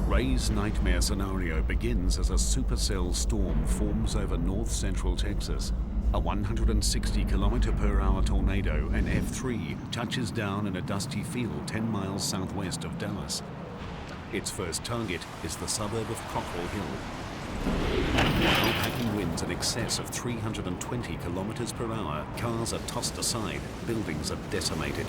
Ray's nightmare scenario begins as a supercell storm forms over north-central Texas. A 160-kilometer-per-hour tornado, an F3, touches down in a dusty field 10 miles southwest of Dallas. Its first target is the suburb of Cockrell Hill. While packing winds in excess of 320 kilometers per hour, cars are tossed aside, buildings are decimated.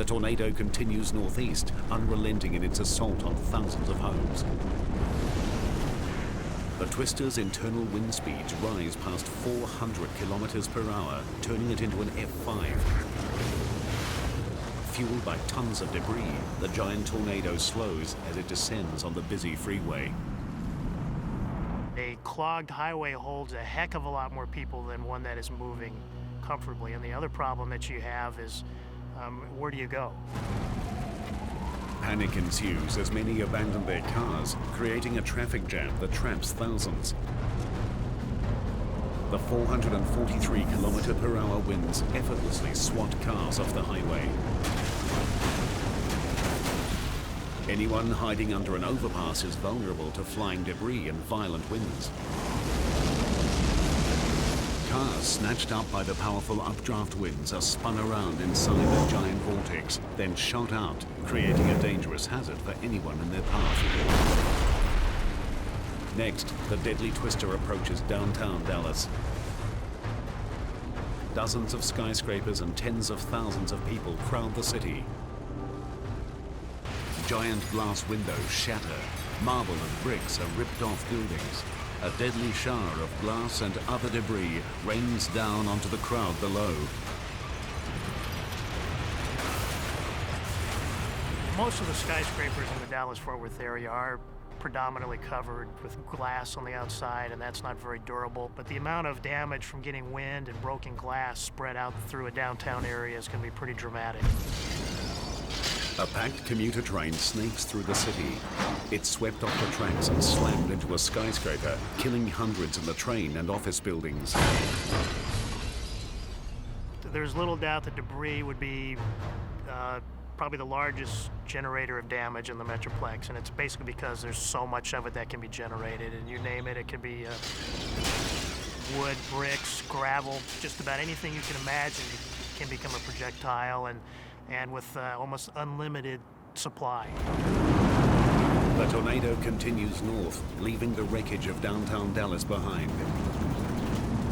the tornado continues northeast, unrelenting in its assault on thousands of homes. The twister's internal wind speeds rise past 400 kilometers per hour, turning it into an F5. Fueled by tons of debris, the giant tornado slows as it descends on the busy freeway. A clogged highway holds a heck of a lot more people than one that is moving comfortably. And the other problem that you have is, where do you go? Panic ensues as many abandon their cars, creating a traffic jam that traps thousands. The 443 km/h winds effortlessly swat cars off the highway. Anyone hiding under an overpass is vulnerable to flying debris and violent winds. Cars snatched up by the powerful updraft winds are spun around inside a giant vortex, then shot out, creating a dangerous hazard for anyone in their path. Next, the deadly twister approaches downtown Dallas. Dozens of skyscrapers and tens of thousands of people crowd the city. Giant glass windows shatter. Marble and bricks are ripped off buildings. A deadly shower of glass and other debris rains down onto the crowd below. Most of the skyscrapers in the Dallas-Fort Worth area are predominantly covered with glass on the outside, and that's not very durable. But the amount of damage from getting wind and broken glass spread out through a downtown area is going to be pretty dramatic. A packed commuter train snakes through the city. It swept off the tracks and slammed into a skyscraper, killing hundreds in the train and office buildings. There's little doubt that debris would be probably the largest generator of damage in the Metroplex, and it's basically because there's so much of it that can be generated, and you name it, it can be wood, bricks, gravel, just about anything you can imagine can become a projectile, and with almost unlimited supply. The tornado continues north, leaving the wreckage of downtown Dallas behind.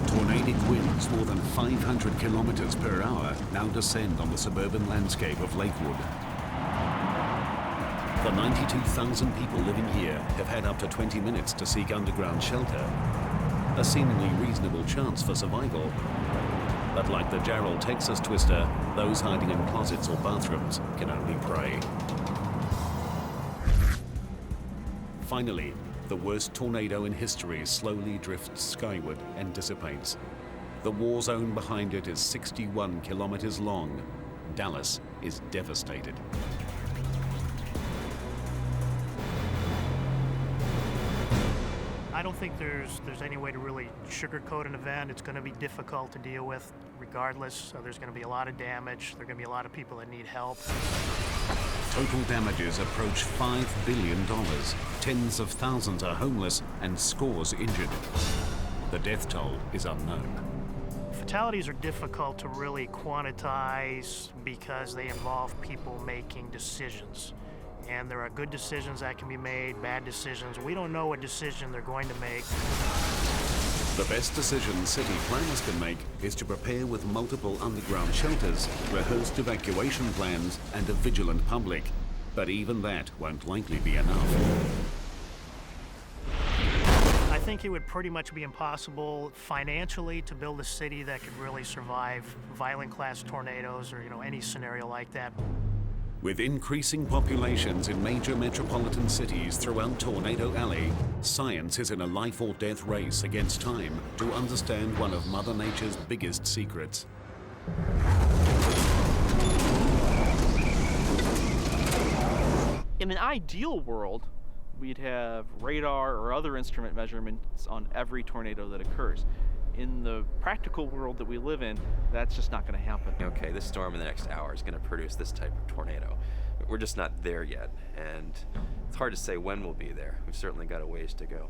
Tornadic winds more than 500 kilometers per hour now descend on the suburban landscape of Lakewood. The 92,000 people living here have had up to 20 minutes to seek underground shelter, a seemingly reasonable chance for survival. But like the Jarrell, Texas twister, those hiding in closets or bathrooms can only pray. Finally, the worst tornado in history slowly drifts skyward and dissipates. The war zone behind it is 61 kilometers long. Dallas is devastated. I don't think there's any way to really sugarcoat an event. It's going to be difficult to deal with regardless. So there's going to be a lot of damage. There are going to be a lot of people that need help. Total damages approach $5 billion. Tens of thousands are homeless and scores injured. The death toll is unknown. Fatalities are difficult to really quantize because they involve people making decisions. And there are good decisions that can be made, bad decisions. We don't know what decision they're going to make. The best decision city planners can make is to prepare with multiple underground shelters, rehearsed evacuation plans, and a vigilant public. But even that won't likely be enough. I think it would pretty much be impossible financially to build a city that could really survive violent class tornadoes or, any scenario like that. With increasing populations in major metropolitan cities throughout Tornado Alley, science is in a life or death race against time to understand one of Mother Nature's biggest secrets. In an ideal world, we'd have radar or other instrument measurements on every tornado that occurs. In the practical world that we live in, that's just not going to happen. Okay, this storm in the next hour is going to produce this type of tornado. We're just not there yet, and it's hard to say when we'll be there. We've certainly got a ways to go.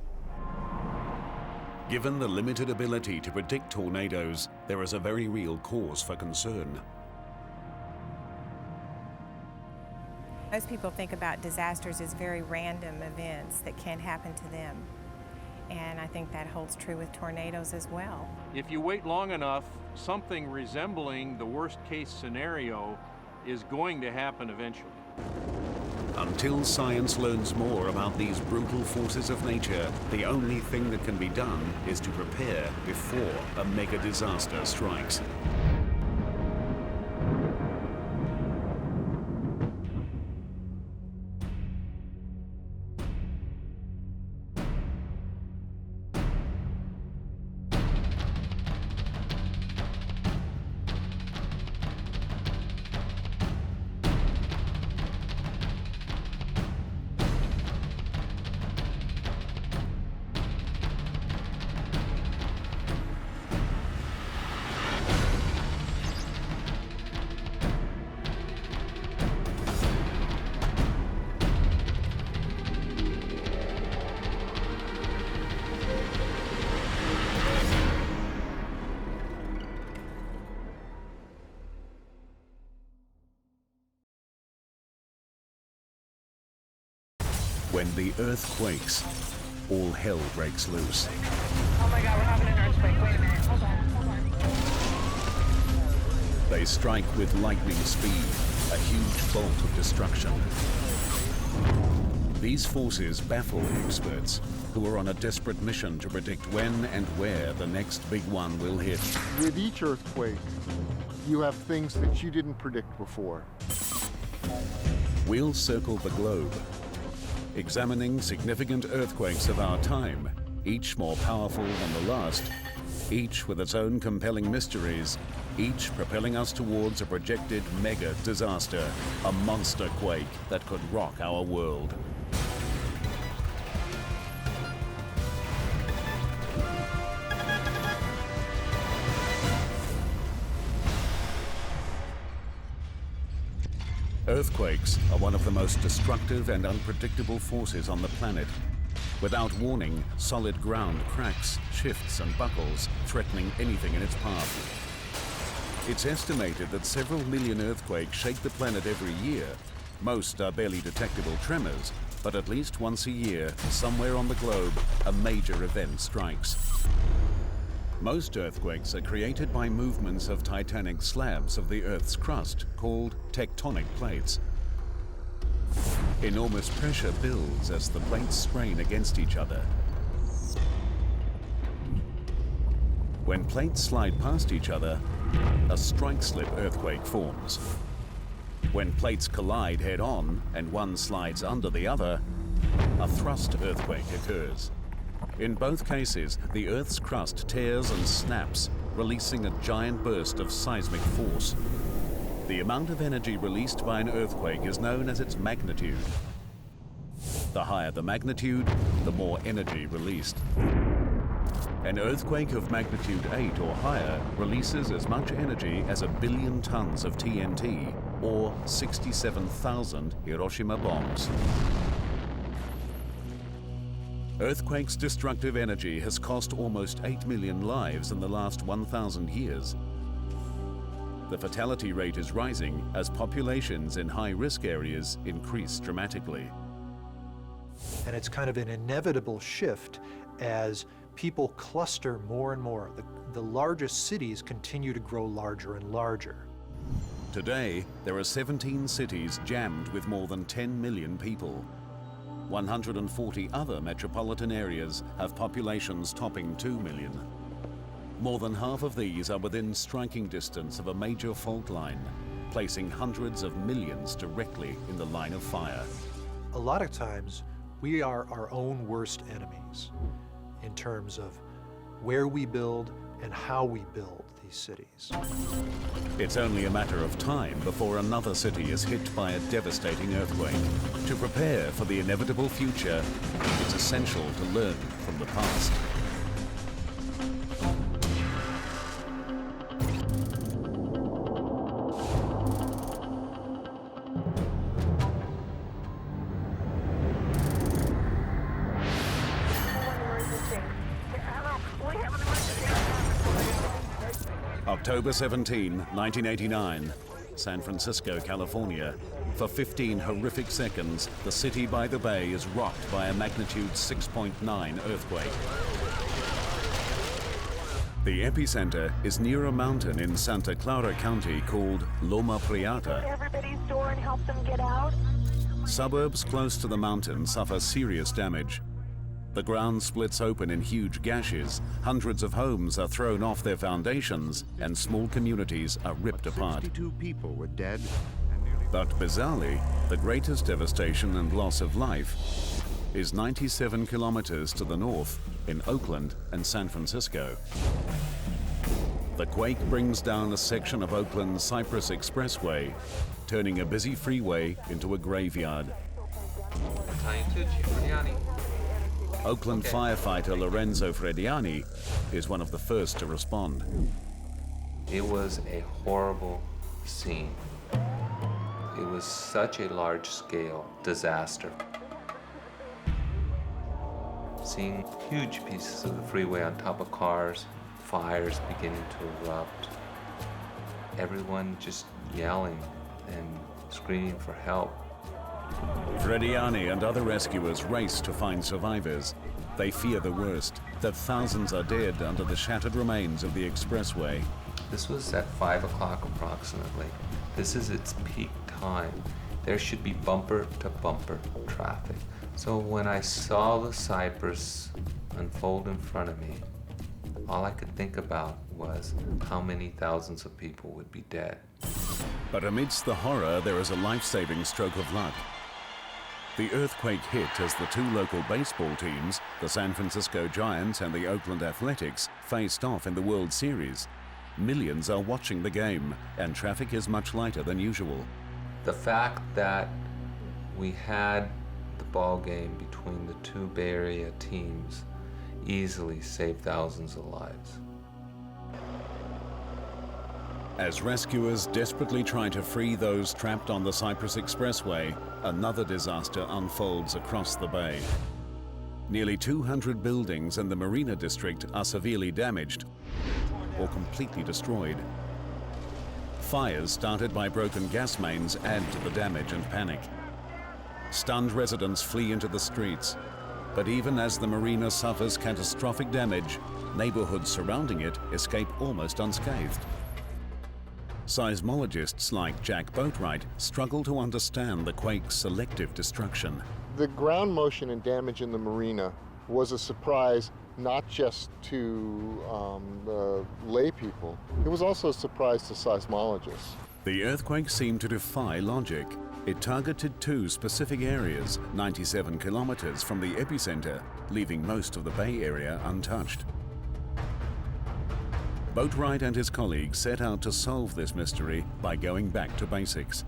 Given the limited ability to predict tornadoes, there is a very real cause for concern. Most people think about disasters as very random events that can happen to them. And I think that holds true with tornadoes as well. If you wait long enough, something resembling the worst case scenario is going to happen eventually. Until science learns more about these brutal forces of nature, the only thing that can be done is to prepare before a mega disaster strikes. When the earth quakes, all hell breaks loose. Oh my God, we're having an earthquake. Wait a minute. Hold on. They strike with lightning speed, a huge bolt of destruction. These forces baffle experts who are on a desperate mission to predict when and where the next big one will hit. With each earthquake, you have things that you didn't predict before. We'll circle the globe, examining significant earthquakes of our time, each more powerful than the last, each with its own compelling mysteries, each propelling us towards a projected mega disaster, a monster quake that could rock our world. Earthquakes are one of the most destructive and unpredictable forces on the planet. Without warning, solid ground cracks, shifts, and buckles, threatening anything in its path. It's estimated that several million earthquakes shake the planet every year. Most are barely detectable tremors, but at least once a year, somewhere on the globe, a major event strikes. Most earthquakes are created by movements of titanic slabs of the Earth's crust, called tectonic plates. Enormous pressure builds as the plates strain against each other. When plates slide past each other, a strike-slip earthquake forms. When plates collide head-on and one slides under the other, a thrust earthquake occurs. In both cases, the Earth's crust tears and snaps, releasing a giant burst of seismic force. The amount of energy released by an earthquake is known as its magnitude. The higher the magnitude, the more energy released. An earthquake of magnitude 8 or higher releases as much energy as 1 billion tons of TNT, or 67,000 Hiroshima bombs. Earthquakes' destructive energy has cost almost 8 million lives in the last 1,000 years. The fatality rate is rising as populations in high-risk areas increase dramatically. And it's kind of an inevitable shift as people cluster more and more. The largest cities continue to grow larger and larger. Today, there are 17 cities jammed with more than 10 million people. 140 other metropolitan areas have populations topping 2 million. More than half of these are within striking distance of a major fault line, placing hundreds of millions directly in the line of fire. A lot of times, we are our own worst enemies in terms of where we build and how we build these cities. It's only a matter of time before another city is hit by a devastating earthquake. To prepare for the inevitable future, it's essential to learn from the past. October 17, 1989, San Francisco, California. For 15 horrific seconds, the city by the bay is rocked by a magnitude 6.9 earthquake. The epicenter is near a mountain in Santa Clara County called Loma Prieta. Everybody's door and help them get out. Suburbs close to the mountain suffer serious damage. The ground splits open in huge gashes, hundreds of homes are thrown off their foundations, and small communities are ripped apart. 62 people were dead. But bizarrely, the greatest devastation and loss of life is 97 kilometers to the north in Oakland and San Francisco. The quake brings down a section of Oakland's Cypress Expressway, turning a busy freeway into a graveyard. Oakland firefighter Lorenzo Frediani is one of the first to respond. It was a horrible scene. It was such a large-scale disaster. Seeing huge pieces of the freeway on top of cars, fires beginning to erupt, everyone just yelling and screaming for help. Frediani and other rescuers race to find survivors. They fear the worst, that thousands are dead under the shattered remains of the expressway. This was at 5 o'clock approximately. This is its peak time. There should be bumper-to-bumper traffic. So when I saw the Cypress unfold in front of me, all I could think about was how many thousands of people would be dead. But amidst the horror, there is a life-saving stroke of luck. The earthquake hit as the two local baseball teams, the San Francisco Giants and the Oakland Athletics, faced off in the World Series. Millions are watching the game, and traffic is much lighter than usual. The fact that we had the ball game between the two Bay Area teams easily saved thousands of lives. As rescuers desperately try to free those trapped on the Cypress Expressway, another disaster unfolds across the bay. Nearly 200 buildings in the Marina District are severely damaged or completely destroyed. Fires started by broken gas mains add to the damage and panic. Stunned residents flee into the streets. But even as the marina suffers catastrophic damage, neighborhoods surrounding it escape almost unscathed. Seismologists like Jack Boatwright struggle to understand the quake's selective destruction. The ground motion and damage in the marina was a surprise not just to the lay people, it was also a surprise to seismologists. The earthquake seemed to defy logic. It targeted two specific areas, 97 kilometers from the epicenter, leaving most of the Bay Area untouched. Boatwright and his colleagues set out to solve this mystery by going back to basics.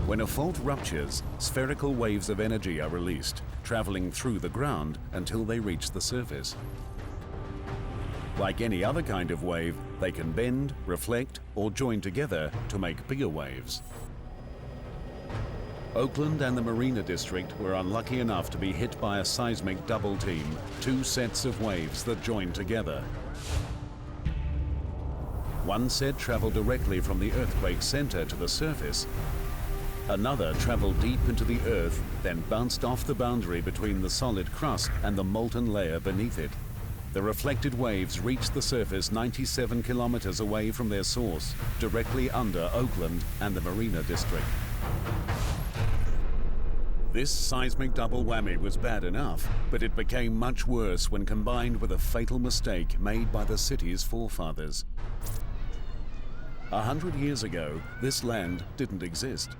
When a fault ruptures, spherical waves of energy are released, traveling through the ground until they reach the surface. Like any other kind of wave, they can bend, reflect, or join together to make bigger waves. Oakland and the Marina District were unlucky enough to be hit by a seismic double team, two sets of waves that joined together. One set traveled directly from the earthquake center to the surface. Another traveled deep into the earth, then bounced off the boundary between the solid crust and the molten layer beneath it. The reflected waves reached the surface 97 kilometers away from their source, directly under Oakland and the Marina District. This seismic double whammy was bad enough, but it became much worse when combined with a fatal mistake made by the city's forefathers. 100 years ago, this land didn't exist.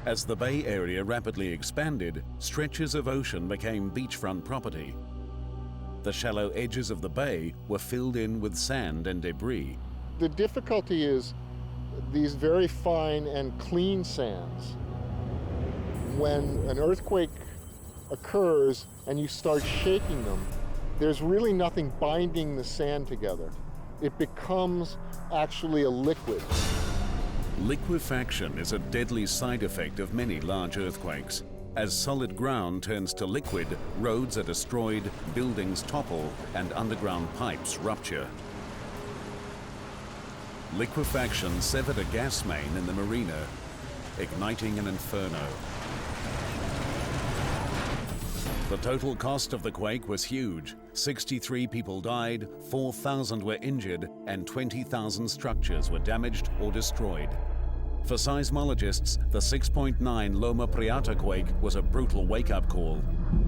As the Bay Area rapidly expanded, stretches of ocean became beachfront property. The shallow edges of the bay were filled in with sand and debris. The difficulty is these very fine and clean sands. When an earthquake occurs and you start shaking them, there's really nothing binding the sand together. It becomes actually a liquid. Liquefaction is a deadly side effect of many large earthquakes. As solid ground turns to liquid, roads are destroyed, buildings topple, and underground pipes rupture. Liquefaction severed a gas main in the marina, igniting an inferno. The total cost of the quake was huge. 63 people died, 4,000 were injured, and 20,000 structures were damaged or destroyed. For seismologists, the 6.9 Loma Prieta quake was a brutal wake-up call.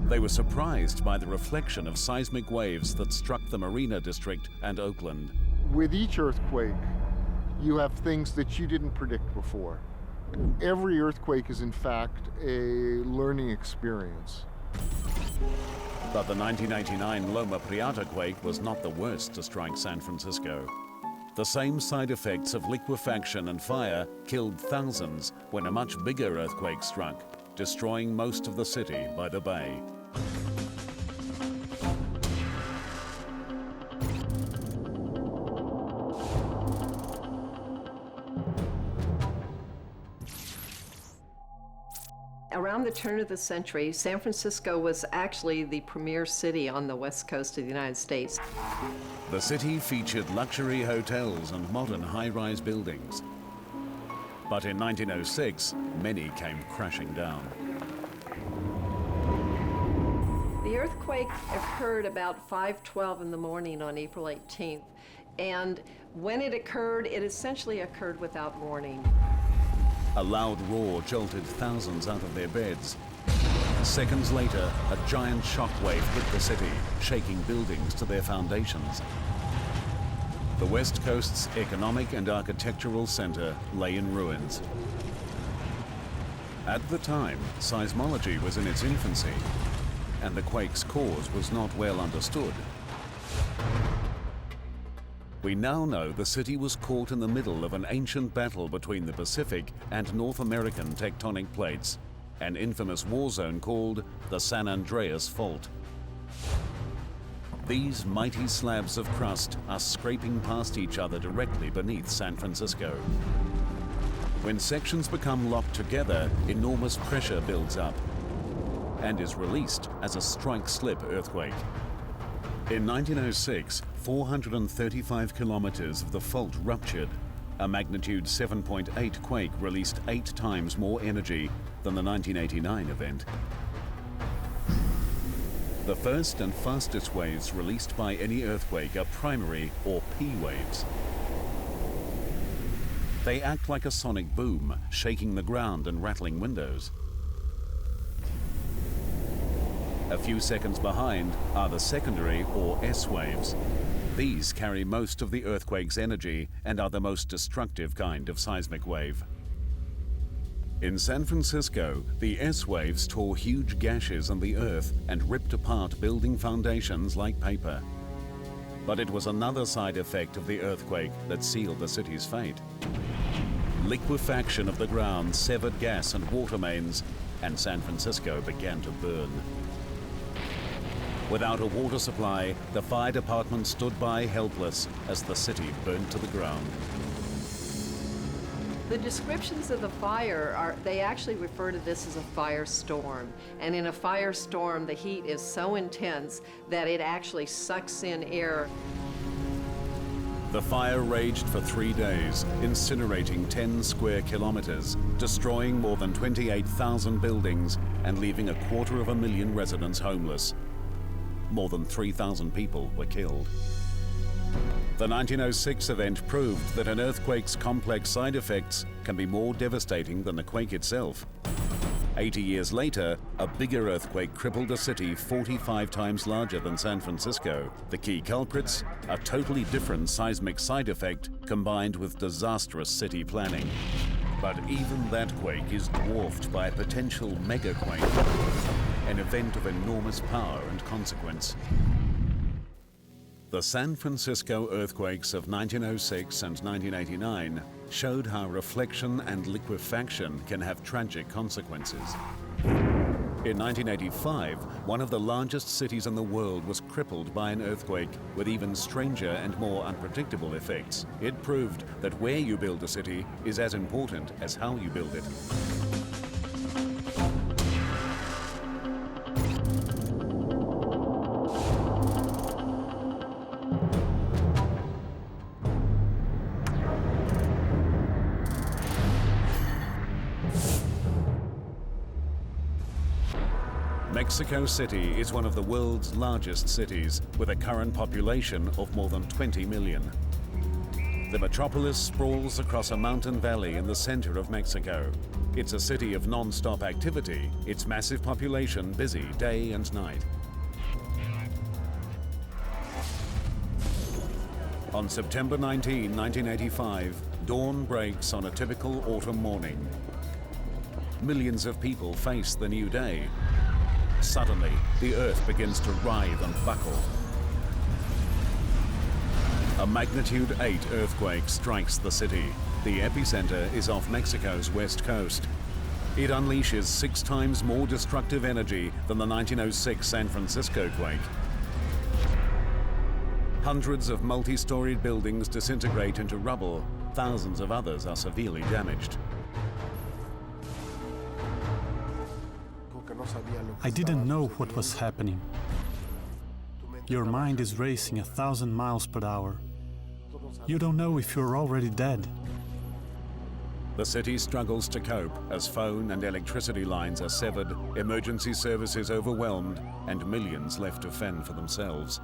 They were surprised by the reflection of seismic waves that struck the Marina District and Oakland. With each earthquake, you have things that you didn't predict before. Every earthquake is, in fact, a learning experience. But the 1989 Loma Prieta quake was not the worst to strike San Francisco. The same side effects of liquefaction and fire killed thousands when a much bigger earthquake struck, destroying most of the city by the bay. Around the turn of the century, San Francisco was actually the premier city on the west coast of the United States. The city featured luxury hotels and modern high-rise buildings. But in 1906, many came crashing down. The earthquake occurred about 5:12 in the morning on April 18th. And when it occurred, it essentially occurred without warning. A loud roar jolted thousands out of their beds. Seconds later, a giant shockwave hit the city, shaking buildings to their foundations. The West Coast's economic and architectural center lay in ruins. At the time, seismology was in its infancy, and the quake's cause was not well understood. We now know the city was caught in the middle of an ancient battle between the Pacific and North American tectonic plates, an infamous war zone called the San Andreas Fault. These mighty slabs of crust are scraping past each other directly beneath San Francisco. When sections become locked together, enormous pressure builds up and is released as a strike-slip earthquake. In 1906, 435 kilometers of the fault ruptured. A magnitude 7.8 quake released 8 times more energy than the 1989 event. The first and fastest waves released by any earthquake are primary or P waves. They act like a sonic boom, shaking the ground and rattling windows. A few seconds behind are the secondary or S waves. These carry most of the earthquake's energy and are the most destructive kind of seismic wave. In San Francisco, the S waves tore huge gashes in the earth and ripped apart building foundations like paper. But it was another side effect of the earthquake that sealed the city's fate. Liquefaction of the ground severed gas and water mains, and San Francisco began to burn. Without a water supply, the fire department stood by helpless as the city burned to the ground. The descriptions of the fire they actually refer to this as a firestorm. And in a firestorm, the heat is so intense that it actually sucks in air. The fire raged for 3 days, incinerating 10 square kilometers, destroying more than 28,000 buildings and leaving 250,000 residents homeless. More than 3,000 people were killed. The 1906 event proved that an earthquake's complex side effects can be more devastating than the quake itself. 80 years later, a bigger earthquake crippled a city 45 times larger than San Francisco. The key culprits? A totally different seismic side effect combined with disastrous city planning. But even that quake is dwarfed by a potential mega-quake, an event of enormous power and consequence. The San Francisco earthquakes of 1906 and 1989 showed how reflection and liquefaction can have tragic consequences. In 1985, one of the largest cities in the world was crippled by an earthquake with even stranger and more unpredictable effects. It proved that where you build a city is as important as how you build it. Mexico City is one of the world's largest cities, with a current population of more than 20 million. The metropolis sprawls across a mountain valley in the center of Mexico. It's a city of non-stop activity, its massive population busy day and night. On September 19, 1985, dawn breaks on a typical autumn morning. Millions of people face the new day. Suddenly, the earth begins to writhe and buckle. A magnitude 8 earthquake strikes the city. The epicenter is off Mexico's west coast. It unleashes 6 times more destructive energy than the 1906 San Francisco quake. Hundreds of multi-storied buildings disintegrate into rubble. Thousands of others are severely damaged. I didn't know what was happening. Your mind is racing 1,000 miles per hour. You don't know if you're already dead. The city struggles to cope as phone and electricity lines are severed, emergency services overwhelmed, and millions left to fend for themselves.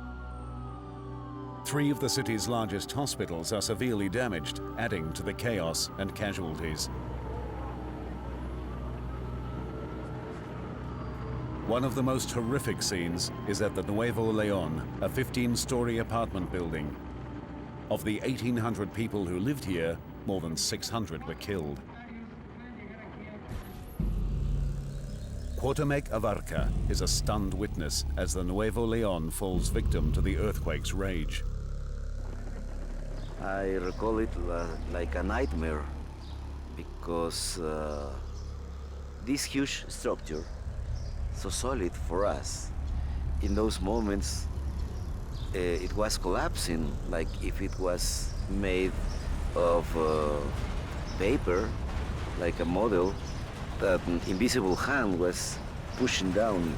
3 of the city's largest hospitals are severely damaged, adding to the chaos and casualties. One of the most horrific scenes is at the Nuevo León, a 15-story apartment building. Of the 1,800 people who lived here, more than 600 were killed. Cuauhtemoc Abarca is a stunned witness as the Nuevo León falls victim to the earthquake's rage. I recall it like a nightmare because this huge structure, so solid for us, in those moments it was collapsing, like if it was made of paper, like a model that an invisible hand was pushing down.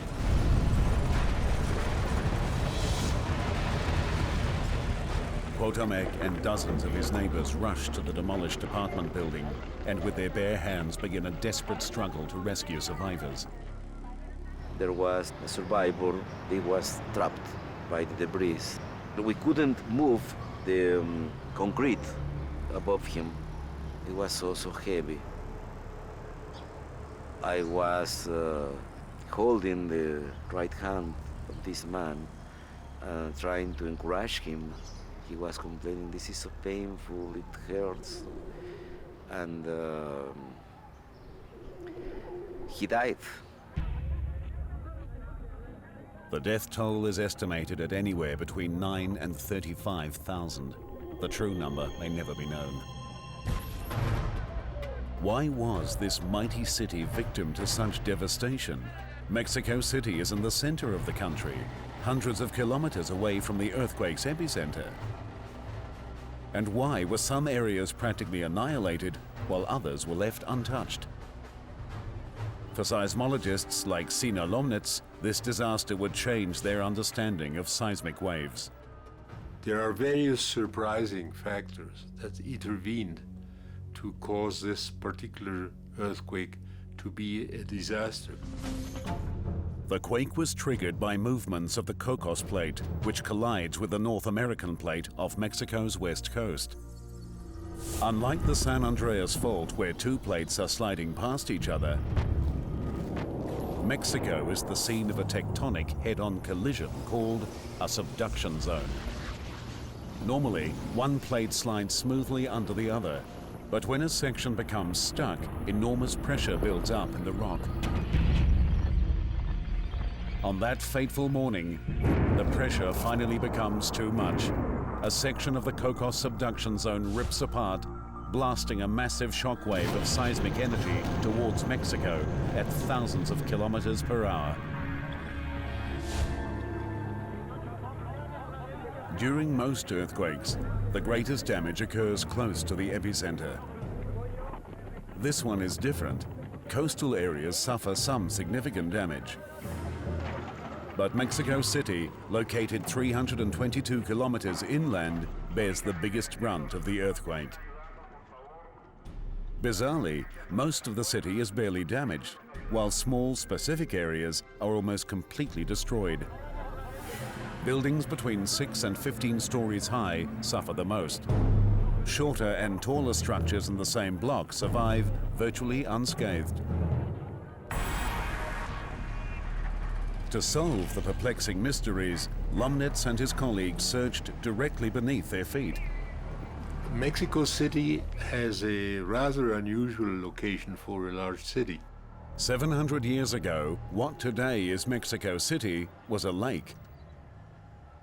Cuauhtemoc and dozens of his neighbors rush to the demolished apartment building and with their bare hands begin a desperate struggle to rescue survivors. There was a survivor, he was trapped by the debris. We couldn't move the concrete above him. It was so heavy. I was holding the right hand of this man, trying to encourage him. He was complaining, "This is so painful, it hurts." And he died. The death toll is estimated at anywhere between 9 and 35,000. The true number may never be known. Why was this mighty city victim to such devastation? Mexico City is in the center of the country, hundreds of kilometers away from the earthquake's epicenter. And why were some areas practically annihilated while others were left untouched? For seismologists like Sina Lomnitz, this disaster would change their understanding of seismic waves. There are various surprising factors that intervened to cause this particular earthquake to be a disaster. The quake was triggered by movements of the Cocos Plate, which collides with the North American Plate off Mexico's west coast. Unlike the San Andreas Fault, where 2 plates are sliding past each other, Mexico is the scene of a tectonic head-on collision called a subduction zone. Normally, one plate slides smoothly under the other, but when a section becomes stuck, enormous pressure builds up in the rock. On that fateful morning, the pressure finally becomes too much. A section of the Cocos subduction zone rips apart, blasting a massive shockwave of seismic energy towards Mexico at thousands of kilometers per hour. During most earthquakes, the greatest damage occurs close to the epicenter. This one is different. Coastal areas suffer some significant damage. But Mexico City, located 322 kilometers inland, bears the biggest brunt of the earthquake. Bizarrely, most of the city is barely damaged, while small specific areas are almost completely destroyed. Buildings between 6 and 15 stories high suffer the most. Shorter and taller structures in the same block survive virtually unscathed. To solve the perplexing mysteries, Lomnitz and his colleagues searched directly beneath their feet. Mexico City has a rather unusual location for a large city. 700 years ago, what today is Mexico City was a lake.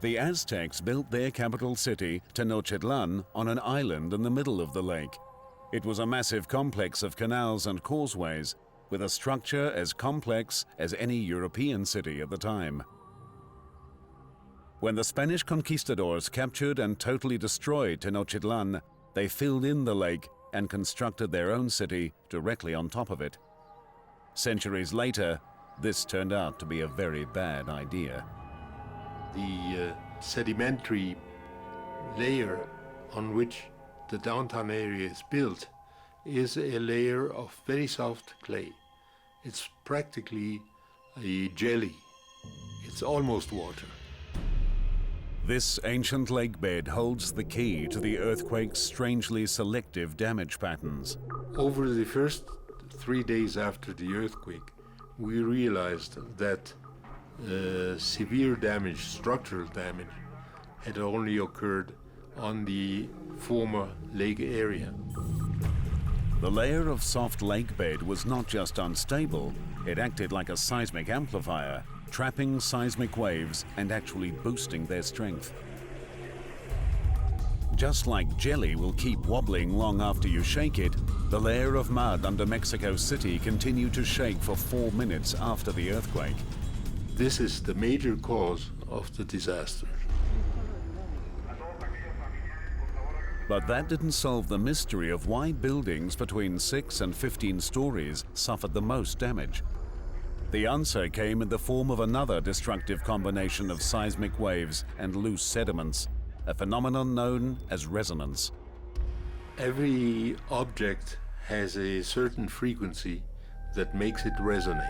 The Aztecs built their capital city, Tenochtitlan, on an island in the middle of the lake. It was a massive complex of canals and causeways, with a structure as complex as any European city at the time. When the Spanish conquistadors captured and totally destroyed Tenochtitlan, they filled in the lake and constructed their own city directly on top of it. Centuries later, this turned out to be a very bad idea. The sedimentary layer on which the downtown area is built is a layer of very soft clay. It's practically a jelly. It's almost water. This ancient lake bed holds the key to the earthquake's strangely selective damage patterns. Over the first 3 days after the earthquake, we realized that severe damage, structural damage, had only occurred on the former lake area. The layer of soft lake bed was not just unstable, it acted like a seismic amplifier, trapping seismic waves and actually boosting their strength. Just like jelly will keep wobbling long after you shake it, the layer of mud under Mexico City continued to shake for 4 minutes after the earthquake. This is the major cause of the disaster. But that didn't solve the mystery of why buildings between 6 and 15 stories suffered the most damage. The answer came in the form of another destructive combination of seismic waves and loose sediments, a phenomenon known as resonance. Every object has a certain frequency that makes it resonate.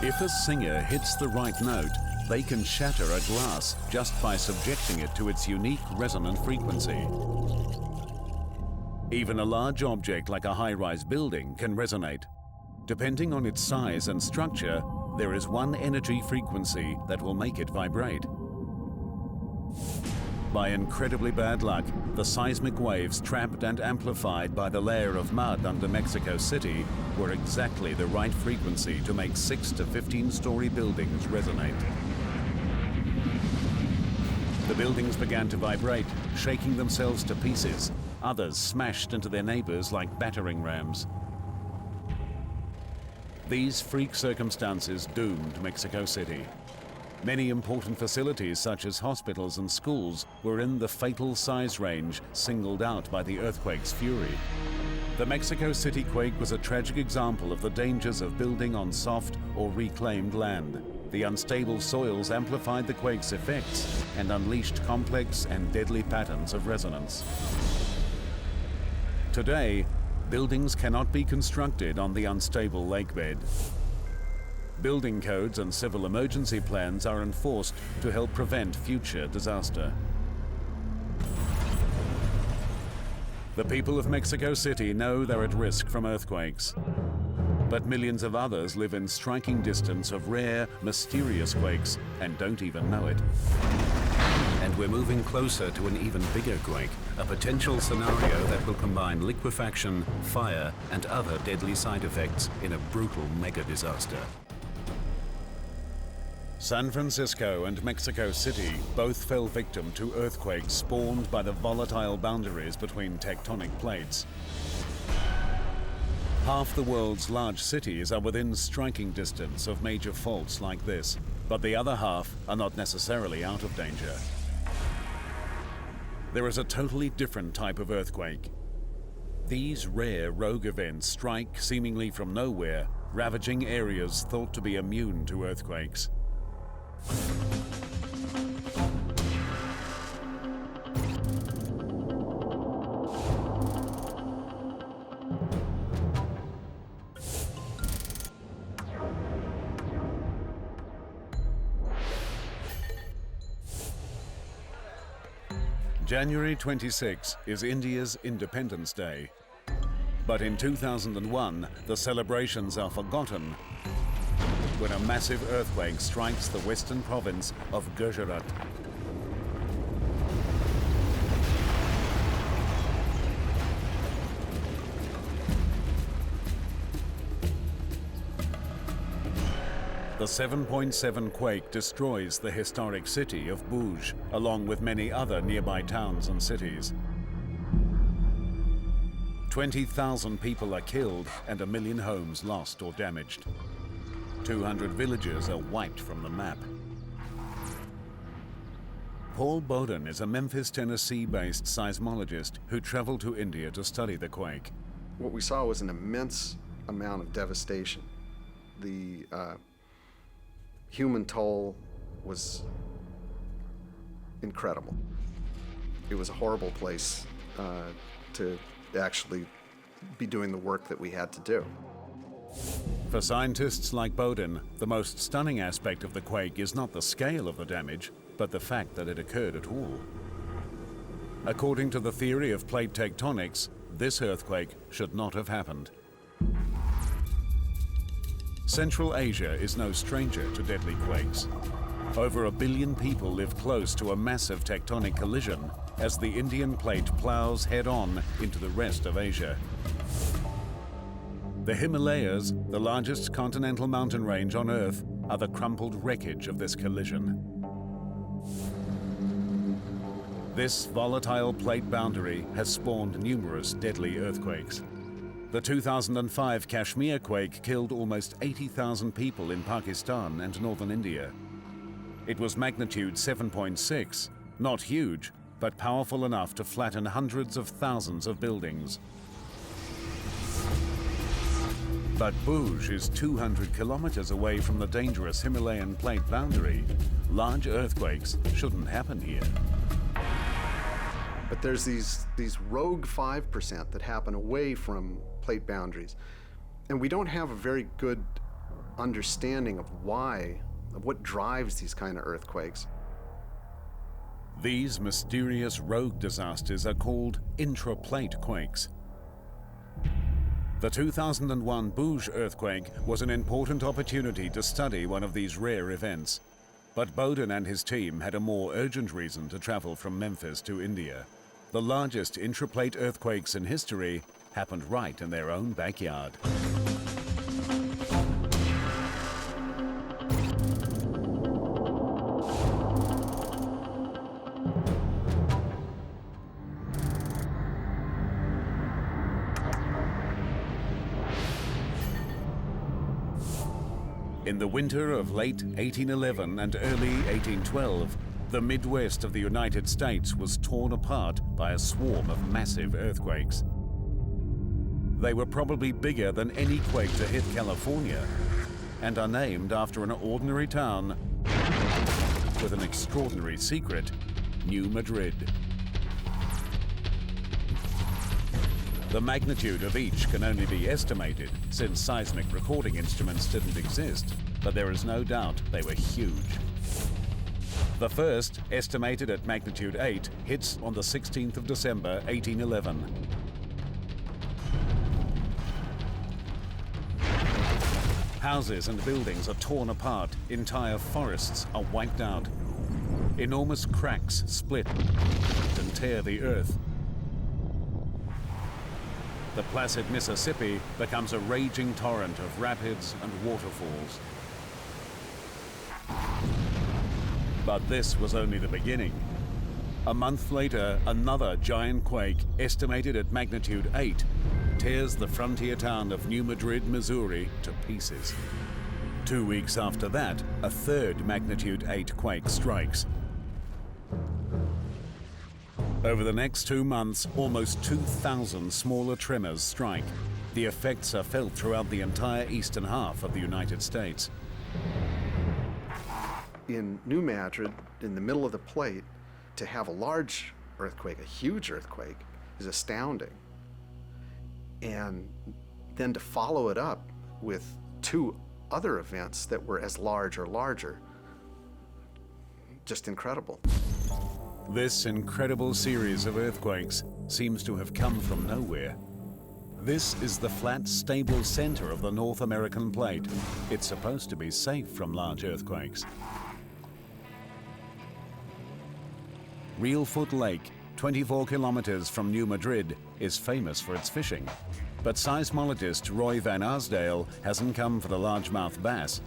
If a singer hits the right note, they can shatter a glass just by subjecting it to its unique resonant frequency. Even a large object like a high-rise building can resonate. Depending on its size and structure, there is one energy frequency that will make it vibrate. By incredibly bad luck, the seismic waves trapped and amplified by the layer of mud under Mexico City were exactly the right frequency to make 6 to 15-story buildings resonate. The buildings began to vibrate, shaking themselves to pieces. Others smashed into their neighbors like battering rams. These freak circumstances doomed Mexico City. Many important facilities, such as hospitals and schools, were in the fatal size range singled out by the earthquake's fury. The Mexico City quake was a tragic example of the dangers of building on soft or reclaimed land. The unstable soils amplified the quake's effects and unleashed complex and deadly patterns of resonance. Today, buildings cannot be constructed on the unstable lakebed. Building codes and civil emergency plans are enforced to help prevent future disaster. The people of Mexico City know they're at risk from earthquakes, but millions of others live in striking distance of rare, mysterious quakes and don't even know it. And we're moving closer to an even bigger quake, a potential scenario that will combine liquefaction, fire, and other deadly side effects in a brutal mega disaster. San Francisco and Mexico City both fell victim to earthquakes spawned by the volatile boundaries between tectonic plates. Half the world's large cities are within striking distance of major faults like this, but the other half are not necessarily out of danger. There is a totally different type of earthquake. These rare rogue events strike seemingly from nowhere, ravaging areas thought to be immune to earthquakes. January 26 is India's Independence Day. But in 2001, the celebrations are forgotten when a massive earthquake strikes the western province of Gujarat. The 7.7 quake destroys the historic city of Bhuj, along with many other nearby towns and cities. 20,000 people are killed and 1 million homes lost or damaged. 200 villages are wiped from the map. Paul Bowden is a Memphis, Tennessee-based seismologist who traveled to India to study the quake. What we saw was an immense amount of devastation. The human toll was incredible. It was a horrible place to actually be doing the work that we had to do. For scientists like Bowden, the most stunning aspect of the quake is not the scale of the damage, but the fact that it occurred at all. According to the theory of plate tectonics, this earthquake should not have happened. Central Asia is no stranger to deadly quakes. Over 1 billion people live close to a massive tectonic collision as the Indian plate plows head-on into the rest of Asia. The Himalayas, the largest continental mountain range on Earth, are the crumpled wreckage of this collision. This volatile plate boundary has spawned numerous deadly earthquakes. The 2005 Kashmir quake killed almost 80,000 people in Pakistan and northern India. It was magnitude 7.6, not huge, but powerful enough to flatten hundreds of thousands of buildings. But Bhuj is 200 kilometers away from the dangerous Himalayan plate boundary. Large earthquakes shouldn't happen here. But there's these rogue 5% that happen away from plate boundaries. And we don't have a very good understanding of what drives these kind of earthquakes. These mysterious rogue disasters are called intraplate quakes. The 2001 Bhuj earthquake was an important opportunity to study one of these rare events. But Bowden and his team had a more urgent reason to travel from Memphis to India. The largest intraplate earthquakes in history happened right in their own backyard. In the winter of late 1811 and early 1812, the Midwest of the United States was torn apart by a swarm of massive earthquakes. They were probably bigger than any quake to hit California and are named after an ordinary town with an extraordinary secret, New Madrid. The magnitude of each can only be estimated since seismic recording instruments didn't exist, but there is no doubt they were huge. The first, estimated at magnitude 8, hits on the 16th of December, 1811. Houses and buildings are torn apart, entire forests are wiped out. Enormous cracks split and tear the earth. The placid Mississippi becomes a raging torrent of rapids and waterfalls. But this was only the beginning. A month later, another giant quake, estimated at magnitude 8, tears the frontier town of New Madrid, Missouri, to pieces. 2 weeks after that, a third magnitude 8 quake strikes. Over the next 2 months, almost 2,000 smaller tremors strike. The effects are felt throughout the entire eastern half of the United States. In New Madrid, in the middle of the plate, to have a large earthquake, a huge earthquake, is astounding. And then to follow it up with 2 other events that were as large or larger, just incredible. This incredible series of earthquakes seems to have come from nowhere. This is the flat, stable center of the North American plate. It's supposed to be safe from large earthquakes. Reelfoot Lake, 24 kilometers from New Madrid, is famous for its fishing. But seismologist Roy Van Arsdale hasn't come for the largemouth bass.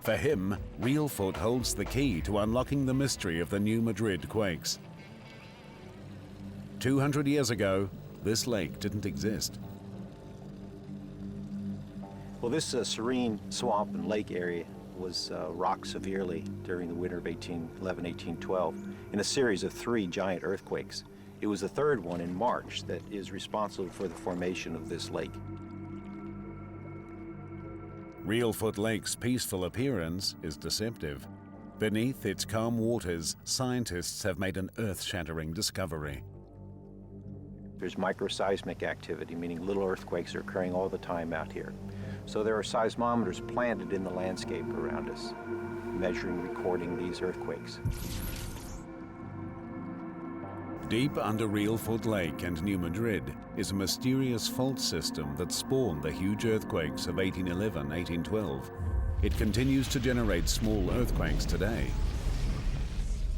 For him, Reelfoot holds the key to unlocking the mystery of the New Madrid quakes. 200 years ago, this lake didn't exist. Well, this serene swamp and lake area was rocked severely during the winter of 1811-1812 in a series of 3 giant earthquakes. It was the 3rd one in March that is responsible for the formation of this lake. Reelfoot Lake's peaceful appearance is deceptive. Beneath its calm waters, scientists have made an earth-shattering discovery. There's microseismic activity, meaning little earthquakes are occurring all the time out here. So there are seismometers planted in the landscape around us, measuring, recording these earthquakes. Deep under Reelfoot Lake and New Madrid is a mysterious fault system that spawned the huge earthquakes of 1811-1812. It continues to generate small earthquakes today.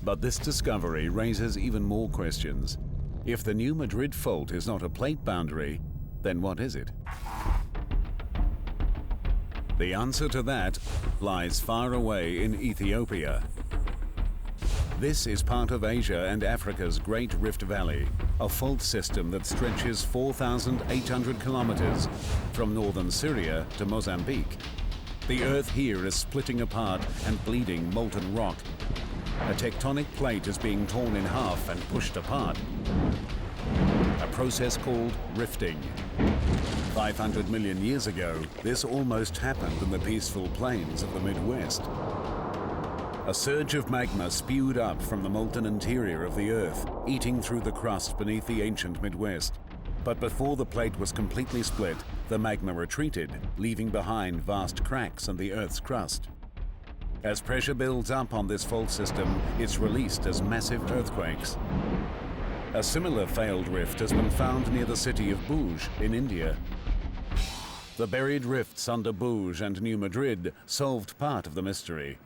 But this discovery raises even more questions. If the New Madrid fault is not a plate boundary, then what is it? The answer to that lies far away in Ethiopia. This is part of Asia and Africa's Great Rift Valley, a fault system that stretches 4,800 kilometers from northern Syria to Mozambique. The earth here is splitting apart and bleeding molten rock. A tectonic plate is being torn in half and pushed apart, a process called rifting. 500 million years ago, this almost happened in the peaceful plains of the Midwest. A surge of magma spewed up from the molten interior of the Earth, eating through the crust beneath the ancient Midwest. But before the plate was completely split, the magma retreated, leaving behind vast cracks in the Earth's crust. As pressure builds up on this fault system, it's released as massive earthquakes. A similar failed rift has been found near the city of Bhuj in India. The buried rifts under Bhuj and New Madrid solved part of the mystery.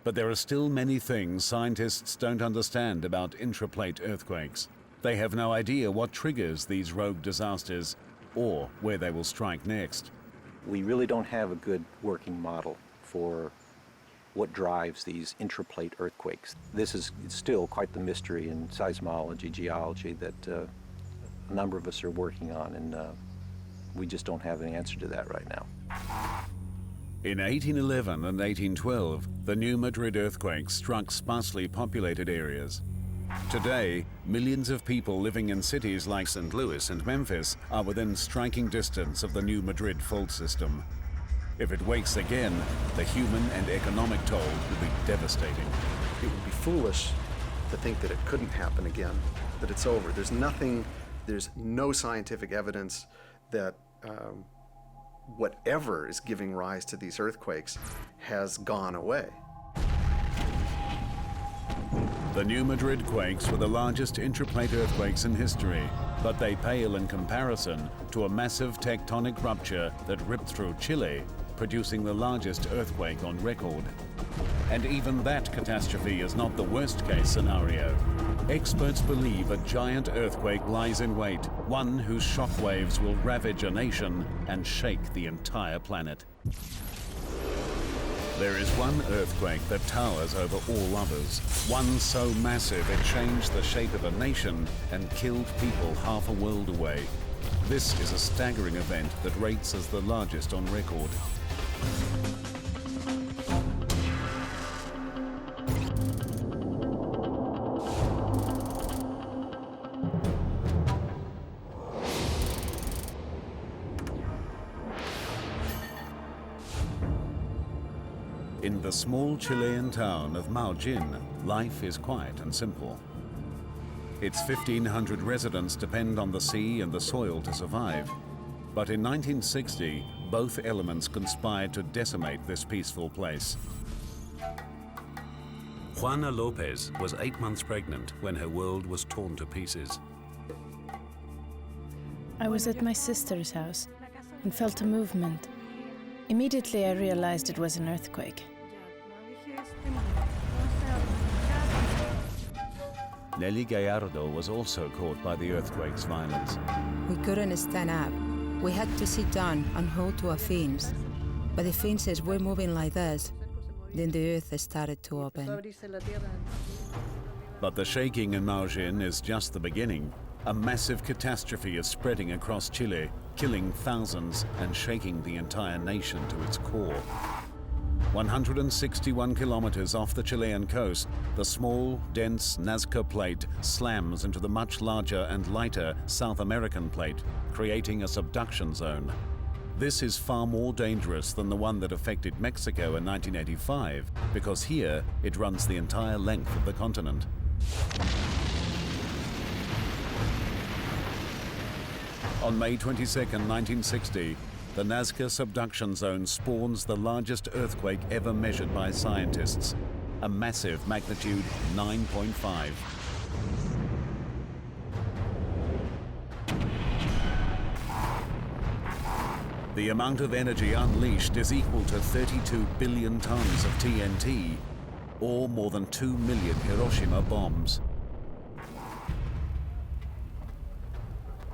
But there are still many things scientists don't understand about intraplate earthquakes. They have no idea what triggers these rogue disasters or where they will strike next. We really don't have a good working model for what drives these intraplate earthquakes. This is still quite the mystery in seismology, geology that a number of us are working on, and we just don't have an answer to that right now. In 1811 and 1812, the New Madrid earthquake struck sparsely populated areas. Today, millions of people living in cities like St. Louis and Memphis are within striking distance of the New Madrid fault system. If it wakes again, the human and economic toll will be devastating. It would be foolish to think that it couldn't happen again, that it's over. There's no scientific evidence that whatever is giving rise to these earthquakes has gone away. The New Madrid quakes were the largest intraplate earthquakes in history, but they pale in comparison to a massive tectonic rupture that ripped through Chile, producing the largest earthquake on record. And even that catastrophe is not the worst-case scenario. Experts believe a giant earthquake lies in wait, one whose shockwaves will ravage a nation and shake the entire planet. There is one earthquake that towers over all others, one so massive it changed the shape of a nation and killed people half a world away. This is a staggering event that rates as the largest on record. In the small Chilean town of Maujin, life is quiet and simple. Its 1,500 residents depend on the sea and the soil to survive. But in 1960, both elements conspired to decimate this peaceful place. Juana Lopez was 8 months pregnant when her world was torn to pieces. I was at my sister's house and felt a movement. Immediately I realized it was an earthquake. Nelly Gallardo was also caught by the earthquake's violence. We couldn't stand up. We had to sit down and hold to our fins. But the fins were moving like this. Then the earth started to open. But the shaking in Maujin is just the beginning. A massive catastrophe is spreading across Chile, killing thousands and shaking the entire nation to its core. 161 kilometers off the Chilean coast, the small, dense Nazca plate slams into the much larger and lighter South American plate, creating a subduction zone. This is far more dangerous than the one that affected Mexico in 1985, because here it runs the entire length of the continent. On May 22, 1960, the Nazca subduction zone spawns the largest earthquake ever measured by scientists, a massive magnitude 9.5. The amount of energy unleashed is equal to 32 billion tons of TNT, or more than 2 million Hiroshima bombs.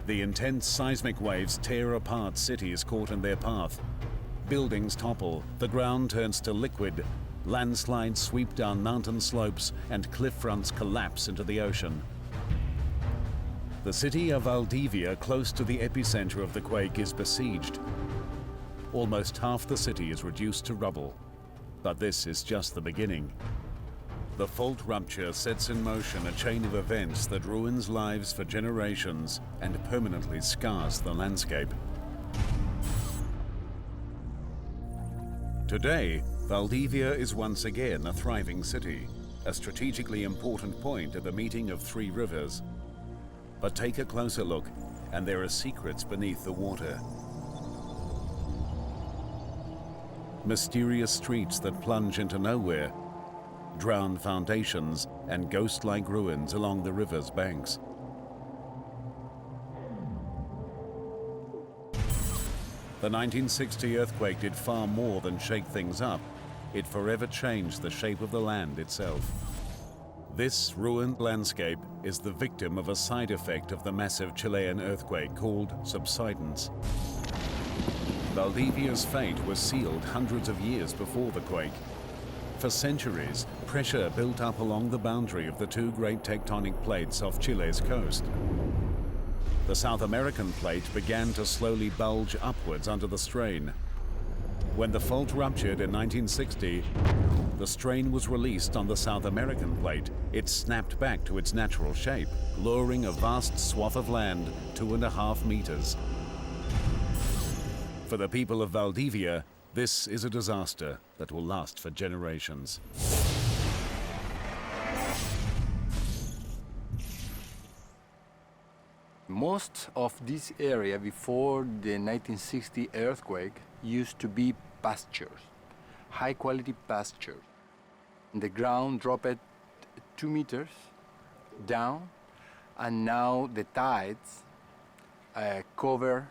The intense seismic waves tear apart cities caught in their path. Buildings topple, the ground turns to liquid, landslides sweep down mountain slopes, and cliff fronts collapse into the ocean. The city of Valdivia, close to the epicenter of the quake, is besieged. Almost half the city is reduced to rubble. But this is just the beginning. The fault rupture sets in motion a chain of events that ruins lives for generations and permanently scars the landscape. Today, Valdivia is once again a thriving city, a strategically important point at the meeting of 3 rivers. But take a closer look, and there are secrets beneath the water. Mysterious streets that plunge into nowhere, drowned foundations, and ghost-like ruins along the river's banks. The 1960 earthquake did far more than shake things up. It forever changed the shape of the land itself. This ruined landscape is the victim of a side effect of the massive Chilean earthquake called subsidence. Valdivia's fate was sealed hundreds of years before the quake. For centuries, pressure built up along the boundary of the 2 great tectonic plates off Chile's coast. The South American plate began to slowly bulge upwards under the strain. When the fault ruptured in 1960, the strain was released on the South American plate. It snapped back to its natural shape, lowering a vast swath of land 2.5 meters. For the people of Valdivia, this is a disaster that will last for generations. Most of this area before the 1960 earthquake used to be pastures, high-quality pasture. The ground dropped 2 meters down, and now the tides cover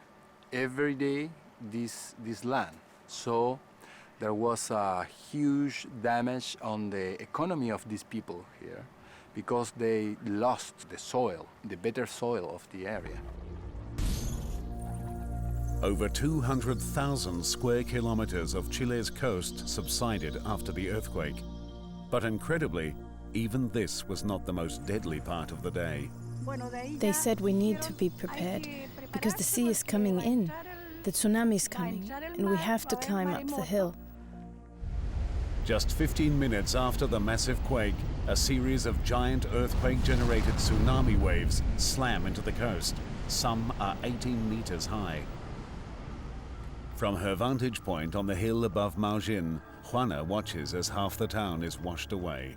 every day this land. So there was a huge damage on the economy of these people here because they lost the soil, the better soil of the area. Over 200,000 square kilometers of Chile's coast subsided after the earthquake. But incredibly, even this was not the most deadly part of the day. They said we need to be prepared because the sea is coming in. The tsunami is coming, and we have to climb up the hill. Just 15 minutes after the massive quake, a series of giant earthquake-generated tsunami waves slam into the coast. Some are 18 meters high. From her vantage point on the hill above Maujin, Juana watches as half the town is washed away.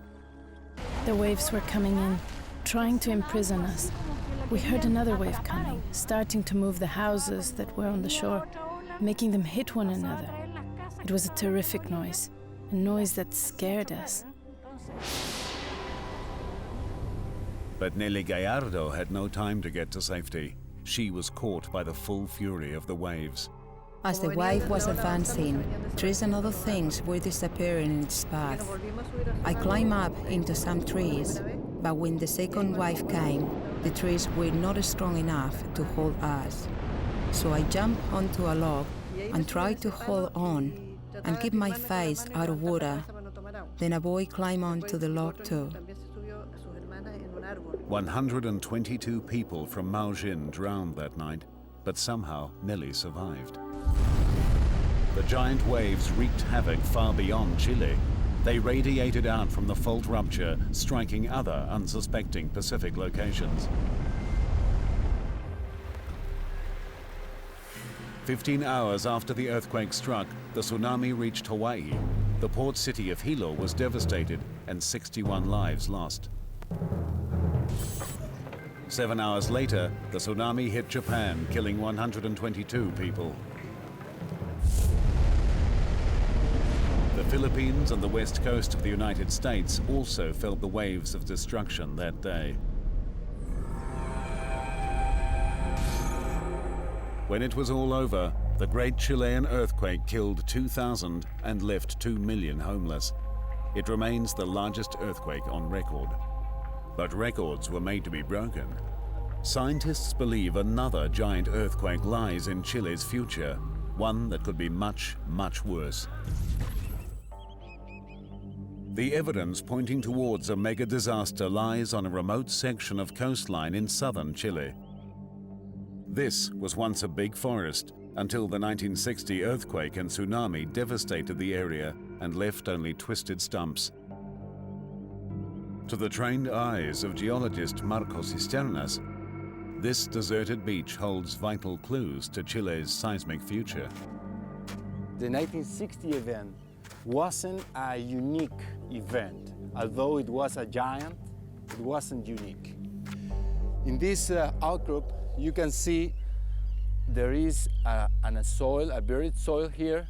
The waves were coming in, trying to imprison us. We heard another wave coming, starting to move the houses that were on the shore, making them hit one another. It was a terrific noise, a noise that scared us. But Nelly Gallardo had no time to get to safety. She was caught by the full fury of the waves. As the wave was advancing, trees and other things were disappearing in its path. I climbed up into some trees, but when the second wave came, the trees were not strong enough to hold us. So I jumped onto a log and tried to hold on and keep my face out of water. Then a boy climbed onto the log too. 122 people from Maujin drowned that night, but somehow Nelly survived. The giant waves wreaked havoc far beyond Chile. They radiated out from the fault rupture, striking other unsuspecting Pacific locations. 15 hours after the earthquake struck, the tsunami reached Hawaii. The port city of Hilo was devastated and 61 lives lost. 7 hours later, the tsunami hit Japan, killing 122 people. The Philippines and the west coast of the United States also felt the waves of destruction that day. When it was all over, the Great Chilean earthquake killed 2,000 and left 2 million homeless. It remains the largest earthquake on record. But records were made to be broken. Scientists believe another giant earthquake lies in Chile's future, one that could be much, much worse. The evidence pointing towards a mega disaster lies on a remote section of coastline in southern Chile. This was once a big forest until the 1960 earthquake and tsunami devastated the area and left only twisted stumps. To the trained eyes of geologist Marco Cisternas, this deserted beach holds vital clues to Chile's seismic future. The 1960 event wasn't a unique event. Although it was a giant, it wasn't unique. In this outcrop, you can see there is a buried soil here.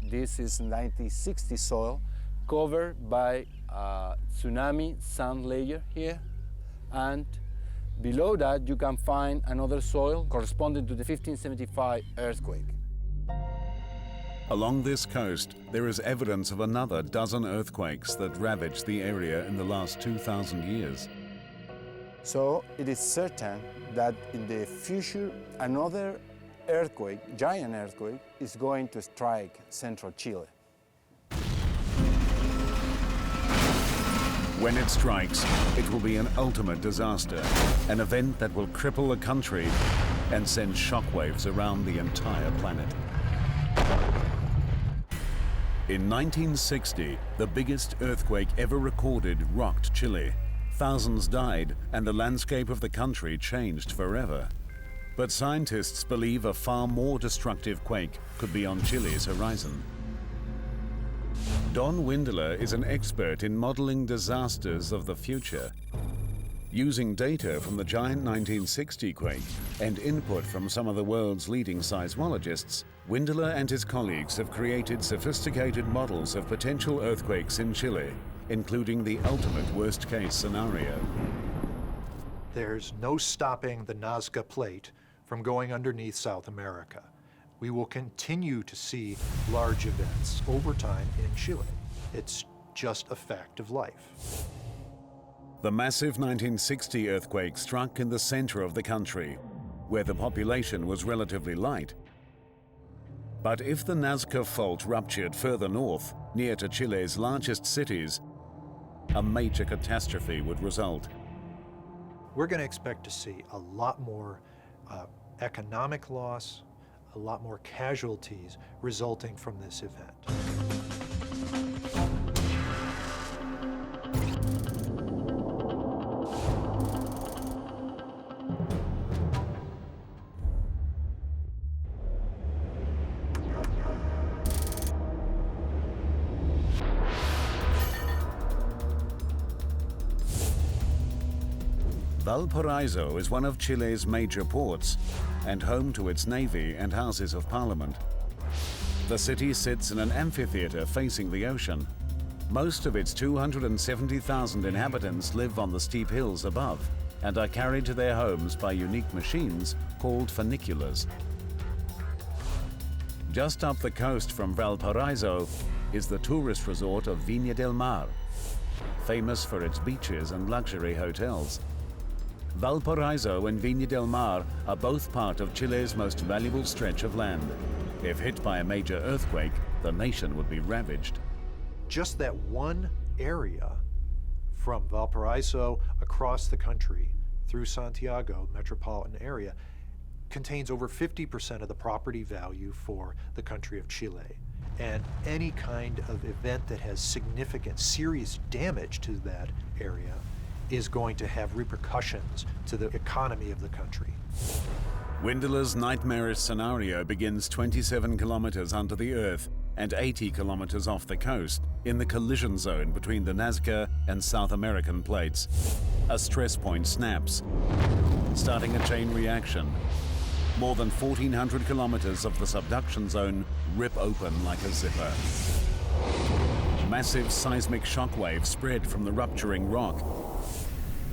This is 1960 soil covered by a tsunami sand layer here. And below that, you can find another soil corresponding to the 1575 earthquake. Along this coast, there is evidence of another dozen earthquakes that ravaged the area in the last 2,000 years. So it is certain that in the future, another earthquake, giant earthquake, is going to strike central Chile. When it strikes, it will be an ultimate disaster, an event that will cripple the country and send shockwaves around the entire planet. In 1960, the biggest earthquake ever recorded rocked Chile. Thousands died, and the landscape of the country changed forever. But scientists believe a far more destructive quake could be on Chile's horizon. Don Windeler is an expert in modeling disasters of the future. Using data from the giant 1960 quake and input from some of the world's leading seismologists, Windeler and his colleagues have created sophisticated models of potential earthquakes in Chile, including the ultimate worst-case scenario. There's no stopping the Nazca Plate from going underneath South America. We will continue to see large events over time in Chile. It's just a fact of life. The massive 1960 earthquake struck in the center of the country, where the population was relatively light. But if the Nazca Fault ruptured further north, near to Chile's largest cities, a major catastrophe would result. We're going to expect to see a lot more economic loss, a lot more casualties resulting from this event. Valparaiso is one of Chile's major ports and home to its navy and houses of parliament. The city sits in an amphitheater facing the ocean. Most of its 270,000 inhabitants live on the steep hills above and are carried to their homes by unique machines called funiculars. Just up the coast from Valparaiso is the tourist resort of Viña del Mar, famous for its beaches and luxury hotels. Valparaiso and Viña del Mar are both part of Chile's most valuable stretch of land. If hit by a major earthquake, the nation would be ravaged. Just that one area from Valparaiso across the country through Santiago metropolitan area contains over 50% of the property value for the country of Chile. And any kind of event that has significant, serious damage to that area is going to have repercussions to the economy of the country. Windela's nightmarish scenario begins 27 kilometers under the earth and 80 kilometers off the coast in the collision zone between the Nazca and South American plates. A stress point snaps, starting a chain reaction. More than 1,400 kilometers of the subduction zone rip open like a zipper. Massive seismic shock waves spread from the rupturing rock.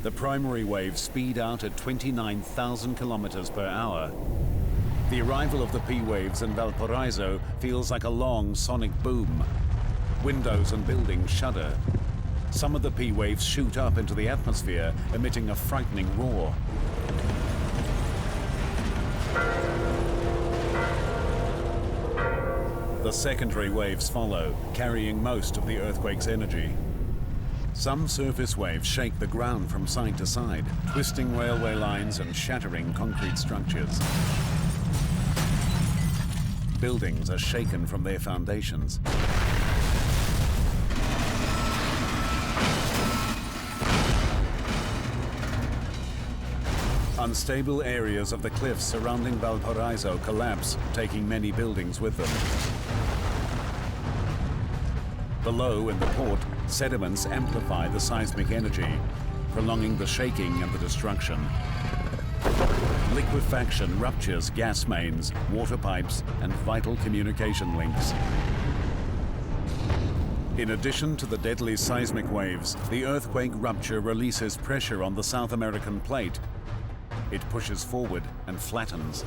The primary waves speed out at 29,000 kilometers per hour. The arrival of the P waves in Valparaiso feels like a long sonic boom. Windows and buildings shudder. Some of the P waves shoot up into the atmosphere, emitting a frightening roar. The secondary waves follow, carrying most of the earthquake's energy. Some surface waves shake the ground from side to side, twisting railway lines and shattering concrete structures. Buildings are shaken from their foundations. Unstable areas of the cliffs surrounding Valparaiso collapse, taking many buildings with them. Below, in the port, sediments amplify the seismic energy, prolonging the shaking and the destruction. Liquefaction ruptures gas mains, water pipes, and vital communication links. In addition to the deadly seismic waves, the earthquake rupture releases pressure on the South American plate. It pushes forward and flattens.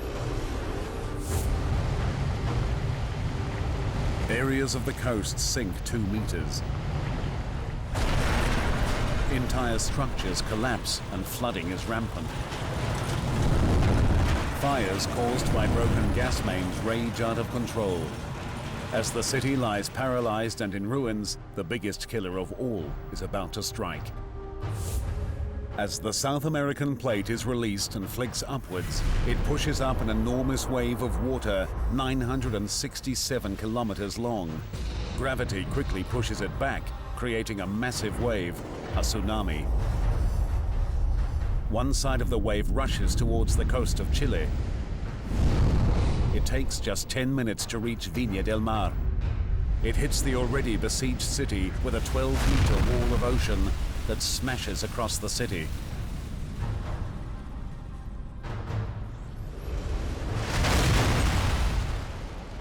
Areas of the coast sink 2 meters. Entire structures collapse and flooding is rampant. Fires caused by broken gas mains rage out of control. As the city lies paralyzed and in ruins, the biggest killer of all is about to strike. As the South American plate is released and flicks upwards, it pushes up an enormous wave of water 967 kilometers long. Gravity quickly pushes it back, creating a massive wave, a tsunami. One side of the wave rushes towards the coast of Chile. It takes just 10 minutes to reach Viña del Mar. It hits the already besieged city with a 12-meter wall of ocean that smashes across the city.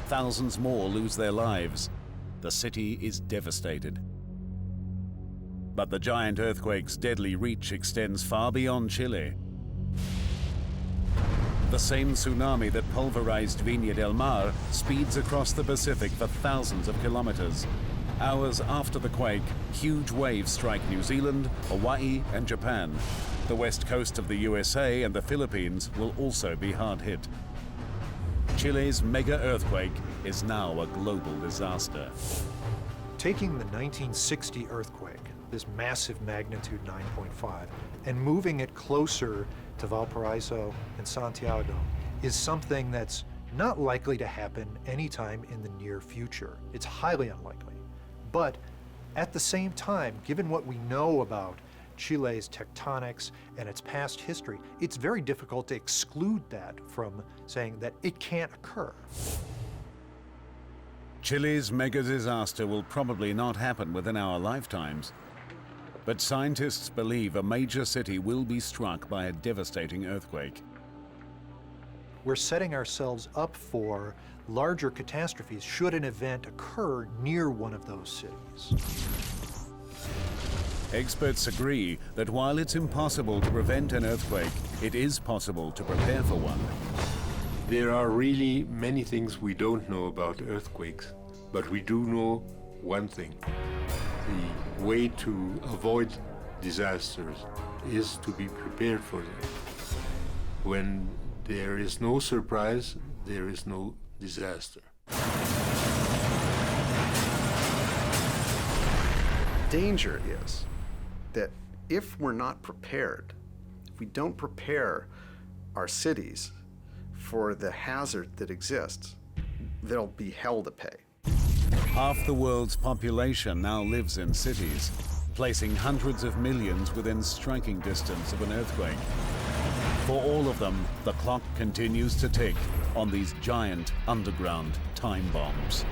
Thousands more lose their lives. The city is devastated. But the giant earthquake's deadly reach extends far beyond Chile. The same tsunami that pulverized Viña del Mar speeds across the Pacific for thousands of kilometers. Hours after the quake, huge waves strike New Zealand, Hawaii, and Japan. The west coast of the USA and the Philippines will also be hard hit. Chile's mega earthquake is now a global disaster. Taking the 1960 earthquake, this massive magnitude 9.5, and moving it closer to Valparaiso and Santiago is something that's not likely to happen anytime in the near future. It's highly unlikely. But at the same time, given what we know about Chile's tectonics and its past history, it's very difficult to exclude that from saying that it can't occur. Chile's mega disaster will probably not happen within our lifetimes. But scientists believe a major city will be struck by a devastating earthquake. We're setting ourselves up for larger catastrophes should an event occur near one of those cities. Experts agree that while it's impossible to prevent an earthquake, it is possible to prepare for one. There are really many things we don't know about earthquakes, but we do know one thing. The way to avoid disasters is to be prepared for them. When there is no surprise, there is no disaster. Danger is that if we're not prepared, if we don't prepare our cities for the hazard that exists, they'll be hell to pay. Half the world's population now lives in cities, placing hundreds of millions within striking distance of an earthquake. For all of them, the clock continues to tick on these giant underground time bombs.